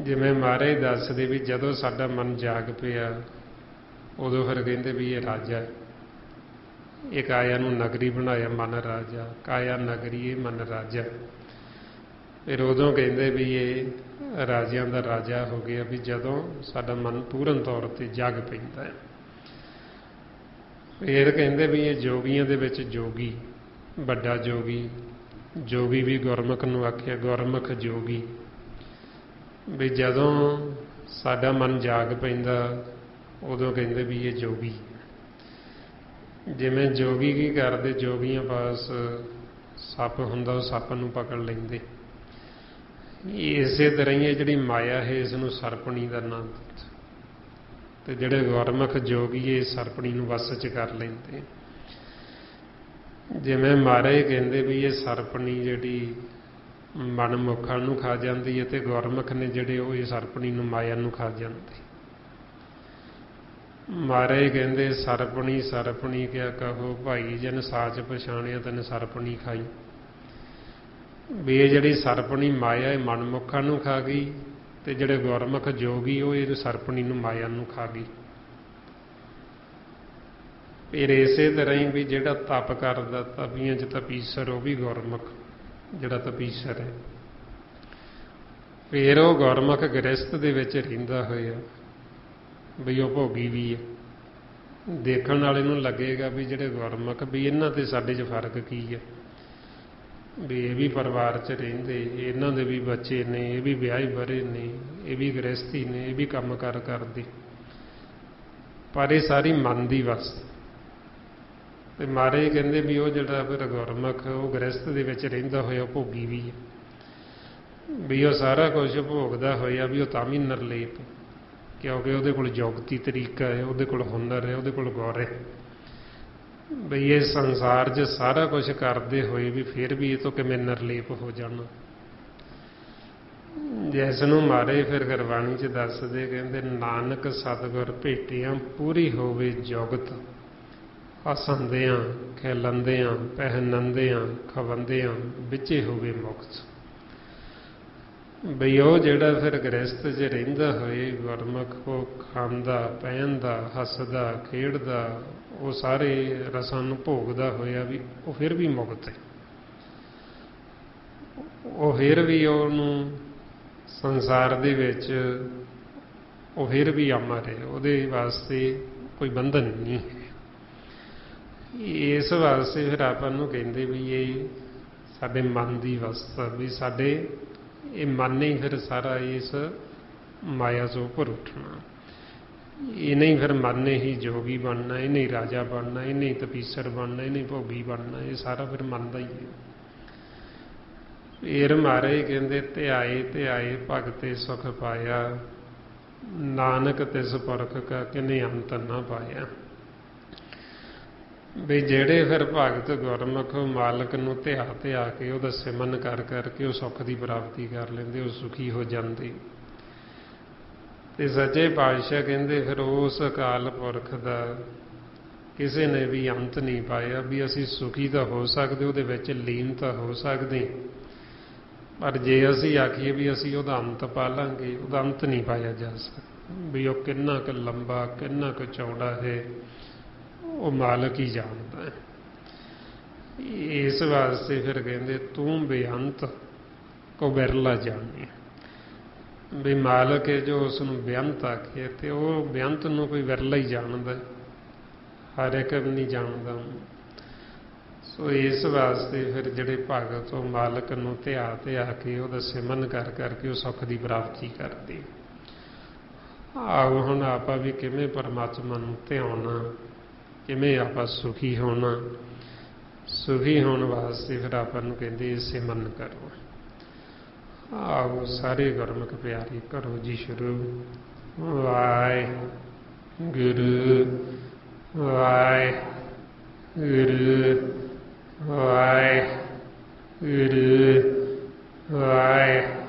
ਜਿਵੇਂ ਮਹਾਰਾਜ ਦੱਸਦੇ ਵੀ ਜਦੋਂ ਸਾਡਾ ਮਨ ਜਾਗ ਪਿਆ, ਉਦੋਂ ਫਿਰ ਕਹਿੰਦੇ ਵੀ ਇਹ ਰਾਜਾ, ਇਹ ਕਾਇਆ ਨੂੰ ਨਗਰੀ ਬਣਾਇਆ ਮਨ ਰਾਜਾ, ਕਾਇਆ ਨਗਰੀ ਇਹ ਮਨ ਰਾਜਾ। ਫਿਰ ਉਦੋਂ ਕਹਿੰਦੇ ਵੀ ਇਹ ਰਾਜਿਆਂ ਦਾ ਰਾਜਾ ਹੋ ਗਿਆ, ਵੀ ਜਦੋਂ ਸਾਡਾ ਮਨ ਪੂਰਨ ਤੌਰ 'ਤੇ ਜਾਗ ਪੈਂਦਾ ਹੈ। फिर कहते भी ये जोगियां दे विच जोगी वड्डा जोगी, जोगी भी गुरमुख नूं आखिया गुरमुख जोगी। भी जदों साडा मन जाग पैंदा उदों कहते भी ये जोगी। जिवें जोगी की करते, जोगियां पास सप हुंदा वो सप नूं पकड़ लैंदे। इसे तरह ही जिहड़ी माया है इसनूं सरपणी का नाम दिता, ते जिहड़े गुरमुख जोगी ये सरपणी नूं वस च कर लैंदे। जिवें महाराज कहंदे भी ये सरपणी जिहड़ी मनमुखां नूं खा जांदी है ते गुरमुख ने जिहड़े वो सरपणी नूं माया नूं खा जांदे। महाराज कहंदे सरपणी सरपणी क्या कहो भाई, जन साच पछाणिया तैन सरपणी खाई। भी ये जिहड़ी सरपणी माया है मनमुखां नूं खा गई, ते जिहड़े गुरमुख जोगी वो इह सरपणी नूं माया नूं खा गई। फिर इसे तरह ही भी जिहड़ा तप करदा तपियां च तपीसर वो भी गुरमुख जिहड़ा तपीसर है। फिर वो गुरमुख गृहस्थ दे विच रहिंदा होया भी वो भोगी भी है। देखण वाले नूं लगेगा भी जिहड़े गुरमुख भी इन्हां ते साडे च फर्क की है, भी ये भी परिवार च रहिंदे, इन्हां दे भी बच्चे ने, ये भी विआहे बरे ने, ये भी गृहस्थी ने, ये भी काम कार करदे, पर ये सारी मन दी वस। ते महाराज कहंदे भी वो जिहड़ा फिर गुरमुख वो गृहस्थ दे विच रहिंदा होया भोगी भी है। भी वो सारा कुछ भोगदा होया भी वो तां भी निर्लेप, क्योंकि ਉਹਦੇ ਕੋਲ ਜੋਗਤੀ ਤਰੀਕਾ है, ਉਹਦੇ ਕੋਲ ਹੁਨਰ है, ਉਹਦੇ ਕੋਲ ਗੌਰ है। ਬਈ ਇਹ ਸੰਸਾਰ 'ਚ ਸਾਰਾ ਕੁਝ ਕਰਦੇ ਹੋਏ ਵੀ ਫਿਰ ਵੀ ਇਹ ਤੋਂ ਕਿਵੇਂ ਨਿਰਲੇਪ ਹੋ ਜਾਣਾ। ਜਿਸ ਨੂੰ ਮਾਰੇ ਫਿਰ ਗੁਰਬਾਣੀ 'ਚ ਦੱਸਦੇ ਕਹਿੰਦੇ ਨਾਨਕ ਸਤਿਗੁਰ ਭੇਟਿਆਂ ਪੂਰੀ ਹੋਵੇ ਜੁਗਤ, ਹਸੰਦਿਆਂ ਖਿਲੰਦਿਆਂ ਪਹਿਨੰਦਿਆਂ ਖਵੰਦਿਆਂ ਵਿੱਚੇ ਹੋਵੇ ਮੁਕਤ। ਬਈ ਉਹ ਜਿਹੜਾ ਫਿਰ ਗ੍ਰਸਥ 'ਚ ਰਹਿੰਦਾ ਹੋਏ ਗੁਰਮੁਖ ਉਹ ਖਾਂਦਾ ਪਹਿਨਦਾ ਹੱਸਦਾ ਖੇਡਦਾ ਉਹ ਸਾਰੇ ਰਸਾਂ ਨੂੰ ਭੋਗਦਾ ਹੋਇਆ ਵੀ ਉਹ ਫਿਰ ਵੀ ਮੁਕਤ ਹੈ। ਉਹ ਫਿਰ ਵੀ ਉਹਨੂੰ ਸੰਸਾਰ ਦੇ ਵਿੱਚ ਉਹ ਫਿਰ ਵੀ ਅਮਰ ਹੈ, ਉਹਦੇ ਵਾਸਤੇ ਕੋਈ ਬੰਧਨ ਨਹੀਂ ਹੈ। ਇਸ ਵਾਸਤੇ ਫਿਰ ਆਪਾਂ ਨੂੰ ਕਹਿੰਦੇ ਵੀ ਇਹ ਸਾਡੇ ਮਨ ਦੀ ਅਵਸਥਾ, ਵੀ ਸਾਡੇ ਇਹ ਮਨ ਹੀ ਫਿਰ ਸਾਰਾ ਇਸ ਮਾਇਆ ਤੋਂ ਉੱਪਰ ਉੱਠਣਾ। ਇਹ ਨਹੀਂ ਫਿਰ ਮਨ ਨੇ ਹੀ ਜੋਗੀ ਬਣਨਾ, ਇਹ ਨਹੀਂ ਰਾਜਾ ਬਣਨਾ, ਇਹ ਨਹੀਂ ਤਪੀਸਰ ਬਣਨਾ, ਇਹ ਨਹੀਂ ਭੋਗੀ ਬਣਨਾ, ਇਹ ਸਾਰਾ ਫਿਰ ਮਨ ਦਾ ਹੀ ਹੈ। ਫਿਰ ਮਹਾਰਾਜ ਕਹਿੰਦੇ ਧਿਆਏ ਧਿਆਏ ਭਗਤੇ ਸੁਖ ਪਾਇਆ, ਨਾਨਕ ਤਿਸ ਪੁਰਖ ਕਾ ਕਿਨੇ ਅੰਤ ਨਾ ਪਾਇਆ। ਵੀ ਜਿਹੜੇ ਫਿਰ ਭਗਤ ਗੁਰਮੁਖ ਮਾਲਕ ਨੂੰ ਧਿਆ ਧਿਆ ਕੇ ਉਹਦਾ ਸਿਮਰਨ ਕਰ ਕਰਕੇ ਉਹ ਸੁੱਖ ਦੀ ਪ੍ਰਾਪਤੀ ਕਰ ਲੈਂਦੇ, ਉਹ ਸੁਖੀ ਹੋ ਜਾਂਦੇ। ਤੇ ਸੱਚੇ ਪਾਤਸ਼ਾਹ ਕਹਿੰਦੇ ਫਿਰ ਉਸ ਅਕਾਲ ਪੁਰਖ ਦਾ ਕਿਸੇ ਨੇ ਵੀ ਅੰਤ ਨਹੀਂ ਪਾਇਆ। ਵੀ ਅਸੀਂ ਸੁਖੀ ਤਾਂ ਹੋ ਸਕਦੇ, ਉਹਦੇ ਵਿੱਚ ਲੀਨ ਤਾਂ ਹੋ ਸਕਦੇ, ਪਰ ਜੇ ਅਸੀਂ ਆਖੀਏ ਵੀ ਅਸੀਂ ਉਹਦਾ ਅੰਤ ਪਾ ਲਾਂਗੇ, ਉਹਦਾ ਅੰਤ ਨਹੀਂ ਪਾਇਆ ਜਾ ਸਕਦਾ। ਵੀ ਉਹ ਕਿੰਨਾ ਕੁ ਲੰਬਾ ਕਿੰਨਾ ਕੁ ਚੌੜਾ ਹੈ ਉਹ ਮਾਲਕ ਹੀ ਜਾਣਦਾ ਹੈ। ਇਸ ਵਾਸਤੇ ਫਿਰ ਕਹਿੰਦੇ ਤੂੰ ਬੇਅੰਤ ਕੋ ਬਿਰਲਾ ਜਾਣੇ। ਵੀ ਮਾਲਕ ਹੈ ਜੋ ਉਸ ਨੂੰ ਬੇਅੰਤ ਆਖੇ, ਤੇ ਉਹ ਬੇਅੰਤ ਨੂੰ ਕੋਈ ਵਿਰਲਾ ਹੀ ਜਾਣਦਾ, ਹਰ ਇੱਕ ਵੀ ਨਹੀਂ ਜਾਣਦਾ। ਸੋ ਇਸ ਵਾਸਤੇ ਫਿਰ ਜਿਹੜੇ ਭਗਤ ਉਹ ਮਾਲਕ ਨੂੰ ਧਿਆ ਧਿਆ ਕੇ ਉਹਦਾ ਸਿਮਰਨ ਕਰ ਕਰਕੇ ਉਹ ਸੁੱਖ ਦੀ ਪ੍ਰਾਪਤੀ ਕਰਦੇ। ਆਓ ਹੁਣ ਆਪਾਂ ਵੀ ਕਿਵੇਂ ਪਰਮਾਤਮਾ ਨੂੰ ਧਿਆਉਣਾ, ਕਿਵੇਂ ਆਪਾਂ ਸੁਖੀ ਹੋਣਾ। ਸੁਖੀ ਹੋਣ ਵਾਸਤੇ ਫਿਰ ਆਪਾਂ ਨੂੰ ਕਹਿੰਦੇ ਸਿਮਰਨ ਕਰੋ। ਆਓ ਸਾਰੇ ਗੁਰਮੁਖ ਪਿਆਰੇ ਕਰੋ ਜੀ ਸ਼ੁਰੂ। ਵਾਹਿਗੁਰੂ ਵਾਹਿਗੁਰੂ ਵਾਹਿਗੁਰੂ ਵਾਹਿਗੁਰੂ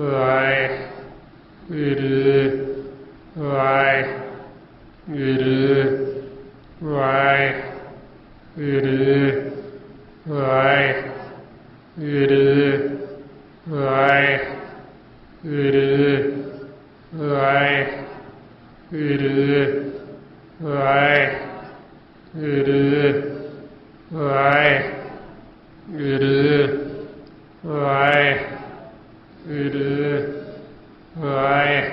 ਵਾਹਿਗੁਰੂ ਵਾਹਿਗੁਰੂ ਵਾਹਿਗੁਰੂ ਵਾਹਿਗੁਰੂ ਵਾਹਿਗੁਰੂ ਵਾਹਿਗੁਰੂ ਵਾਹਿਗੁਰੂ ਵਾਹਿਗੁਰੂ ਵਾਹਿਗੁਰੂ ਵਾਹਿਗੁਰੂ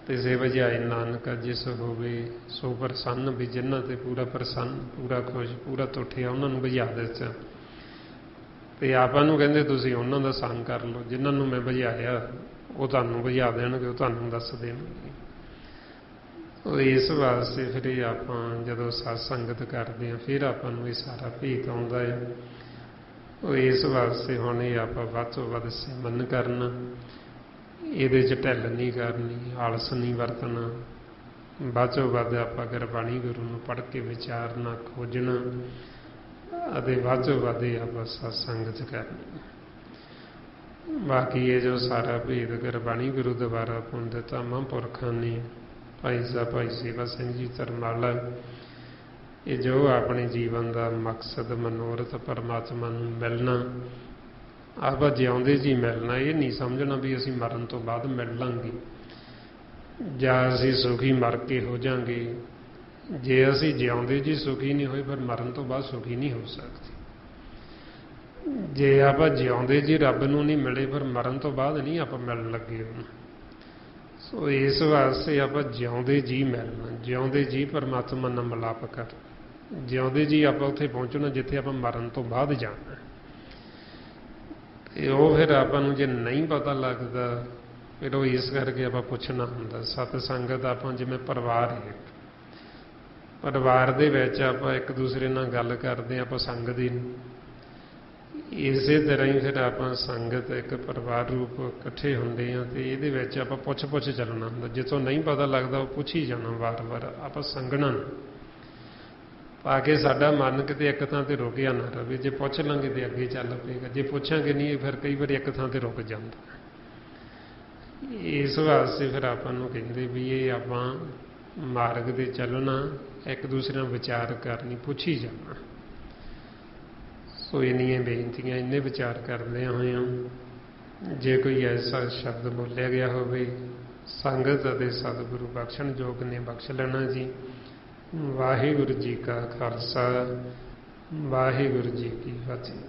तिसे बजाए नानक जिस होवे सो प्रसन्न, भी जिन्हां ते पूरा प्रसन्न, पूरा खुश, पूरा तुठिया उन्होंने बुझा दिता। तो आपां नूं कहंदे तुसीं उन्हां दा संग कर लो, जिन्हां नूं मैं बुझाया वो तुहानूं बुझा देणगे, वो तुहानूं दस देणगे। इस वास्ते फिर आपां जदों सत्संगत करते हैं फिर आपां नूं ये सारा भेत आउंदा है। इस वास्ते हुण ये आपां वध तों वध सिमरन करना, ਇਹਦੇ 'ਚ ਢਿੱਲ नहीं करनी, आलस नहीं वरतना, ਵੱਧ ਤੋਂ ਵੱਧ ਆਪਾਂ ਗੁਰਬਾਣੀ ਗੁਰੂ ਨੂੰ ਪੜ੍ਹ ਕੇ ਵਿਚਾਰਨਾ, ਖੋਜਣਾ ਅਤੇ ਵੱਧ ਤੋਂ ਵੱਧ ਆਪਾਂ ਸਤ ਸੰਗਤ ਕਰਨੀ। ਬਾਕੀ ਇਹ ਜੋ ਸਾਰਾ ਭੇਦ ਗੁਰਬਾਣੀ ਗੁਰੂ ਦੁਆਰਾ ਪੁੰਨ ਦਿੱਤਾ ਮਹਾਂਪੁਰਖਾਂ ਨੇ, ਭਾਈ ਸਾਹਿਬ ਭਾਈ ਸੇਵਾ ਸਿੰਘ ਜੀ ਧਰਮਾਲਾ, ਇਹ ਜੋ ਆਪਣੇ ਜੀਵਨ ਦਾ ਮਕਸਦ ਮਨੋਰਥ ਪਰਮਾਤਮਾ ਨੂੰ ਮਿਲਣਾ, ਆਪਾਂ ਜਿਉਂਦੇ ਜੀ ਮਿਲਣਾ, ਇਹ ਨਹੀਂ ਸਮਝਣਾ ਵੀ ਅਸੀਂ ਮਰਨ ਤੋਂ ਬਾਅਦ ਮਿਲ ਲਾਂਗੇ ਜਾਂ ਅਸੀਂ ਸੁਖੀ ਮਰ ਕੇ ਹੋ ਜਾਵਾਂਗੇ। ਜੇ ਅਸੀਂ ਜਿਉਂਦੇ ਜੀ ਸੁਖੀ ਨਹੀਂ ਹੋਏ ਫਿਰ ਮਰਨ ਤੋਂ ਬਾਅਦ ਸੁਖੀ ਨਹੀਂ ਹੋ ਸਕਦੇ। ਜੇ ਆਪਾਂ ਜਿਉਂਦੇ ਜੀ ਰੱਬ ਨੂੰ ਨਹੀਂ ਮਿਲੇ ਫਿਰ ਮਰਨ ਤੋਂ ਬਾਅਦ ਨਹੀਂ ਆਪਾਂ ਮਿਲਣ ਲੱਗੇ ਉਹਨੂੰ। ਸੋ ਇਸ ਵਾਸਤੇ ਆਪਾਂ ਜਿਉਂਦੇ ਜੀ ਮਿਲਣਾ, ਜਿਉਂਦੇ ਜੀ ਪਰਮਾਤਮਾ ਨਾਲ ਮਿਲਾਪ ਕਰ, ਜਿਉਂਦੇ ਜੀ ਆਪਾਂ ਉੱਥੇ ਪਹੁੰਚਣਾ ਜਿੱਥੇ ਆਪਾਂ ਮਰਨ ਤੋਂ ਬਾਅਦ ਜਾਣਾ। ਤੇ ਉਹ ਫਿਰ ਆਪਾਂ ਨੂੰ ਜੇ ਨਹੀਂ ਪਤਾ ਲੱਗਦਾ ਫਿਰ ਉਹ ਇਸ ਕਰਕੇ ਆਪਾਂ ਪੁੱਛਣਾ ਹੁੰਦਾ। ਸਤ ਸੰਗਤ ਆਪਾਂ ਜਿਵੇਂ ਪਰਿਵਾਰ ਹੈ, ਪਰਿਵਾਰ ਦੇ ਵਿੱਚ ਆਪਾਂ ਇੱਕ ਦੂਸਰੇ ਨਾਲ ਗੱਲ ਕਰਦੇ ਹਾਂ, ਆਪਾਂ ਸੰਗਦੇ ਨਹੀਂ। ਇਸੇ ਤਰ੍ਹਾਂ ਹੀ ਫਿਰ ਆਪਾਂ ਸੰਗਤ ਇੱਕ ਪਰਿਵਾਰ ਰੂਪ ਇਕੱਠੇ ਹੁੰਦੇ ਹਾਂ ਅਤੇ ਇਹਦੇ ਵਿੱਚ ਆਪਾਂ ਪੁੱਛ ਚੱਲਣਾ ਹੁੰਦਾ। ਜਿੱਥੋਂ ਨਹੀਂ ਪਤਾ ਲੱਗਦਾ ਉਹ ਪੁੱਛੀ ਜਾਣਾ ਵਾਰ-ਵਾਰ, ਆਪਾਂ ਸੰਗਣਾ ਪਾ ਕੇ ਸਾਡਾ ਮਨ ਕਿਤੇ ਇੱਕ ਥਾਂ 'ਤੇ ਰੁਕਿਆ ਨਾ ਰਹੇ। ਜੇ ਪੁੱਛ ਲਾਂਗੇ ਤਾਂ ਅੱਗੇ ਚੱਲ ਪਏਗਾ, ਜੇ ਪੁੱਛਾਂਗੇ ਨਹੀਂ ਫਿਰ ਕਈ ਵਾਰੀ ਇੱਕ ਥਾਂ 'ਤੇ ਰੁਕ ਜਾਂਦਾ। ਇਸ ਵਾਸਤੇ ਫਿਰ ਆਪਾਂ ਨੂੰ ਕਹਿੰਦੇ ਵੀ ਇਹ ਆਪਾਂ ਮਾਰਗ 'ਤੇ ਚੱਲਣਾ, ਇੱਕ ਦੂਸਰੇ ਨਾਲ ਵਿਚਾਰ ਕਰਨੀ, ਪੁੱਛੀ ਜਾਣਾ। ਸੋ ਇੰਨੀਆਂ ਬੇਨਤੀਆਂ, ਇੰਨੇ ਵਿਚਾਰ ਕਰਦਿਆਂ ਹੋਇਆਂ ਜੇ ਕੋਈ ਐਸਾ ਸ਼ਬਦ ਬੋਲਿਆ ਗਿਆ ਹੋਵੇ ਸੰਗਤ ਅਤੇ ਸਤਿਗੁਰੂ ਬਖਸ਼ਣ ਯੋਗ ਨੇ ਬਖਸ਼ ਲੈਣਾ ਜੀ। ਵਾਹਿਗੁਰੂ ਜੀ ਕਾ ਖਾਲਸਾ, ਵਾਹਿਗੁਰੂ ਜੀ ਕੀ ਫਤਿਹ।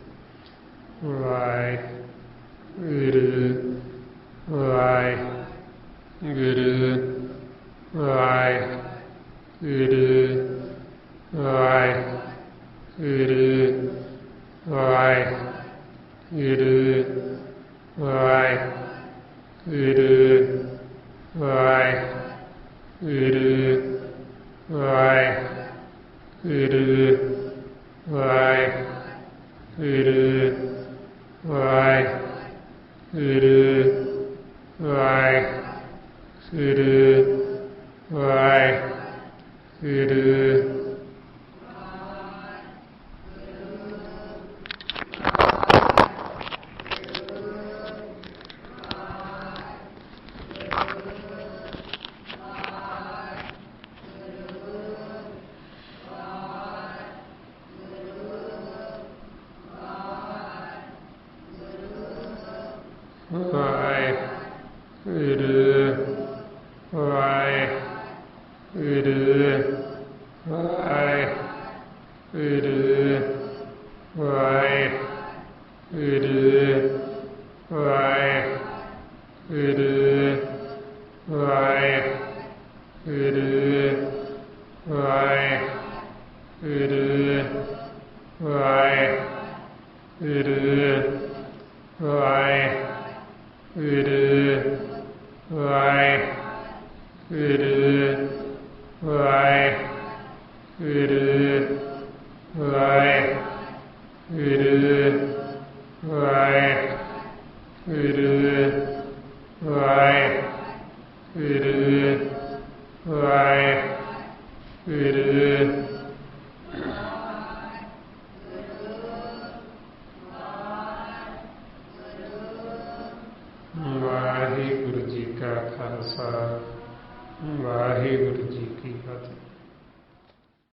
ਵਾਹਿਗੁਰੂ ਵਾਹਿਗੁਰੂ ਵਾਹਿਗੁਰੂ ਵਾਹਿਗੁਰੂ ਵਾਹਿਗੁਰੂ ਵਾਹਿਗੁਰੂ ਵਾਹਿਗੁਰੂ ਵਾਹਿਗੁਰੂ ਵਾਹਿਗੁਰੂ ਵਾਹਿਗੁਰੂ ਵਾਹਿਗੁਰੂ ਵਾਹਿਗੁਰੂ। ਵਾਹਿਗੁਰੂ ਜੀ ਕਾ ਖਾਲਸਾ, ਵਾਹਿਗੁਰੂ ਜੀ ਕੀ ਫਤਿਹ।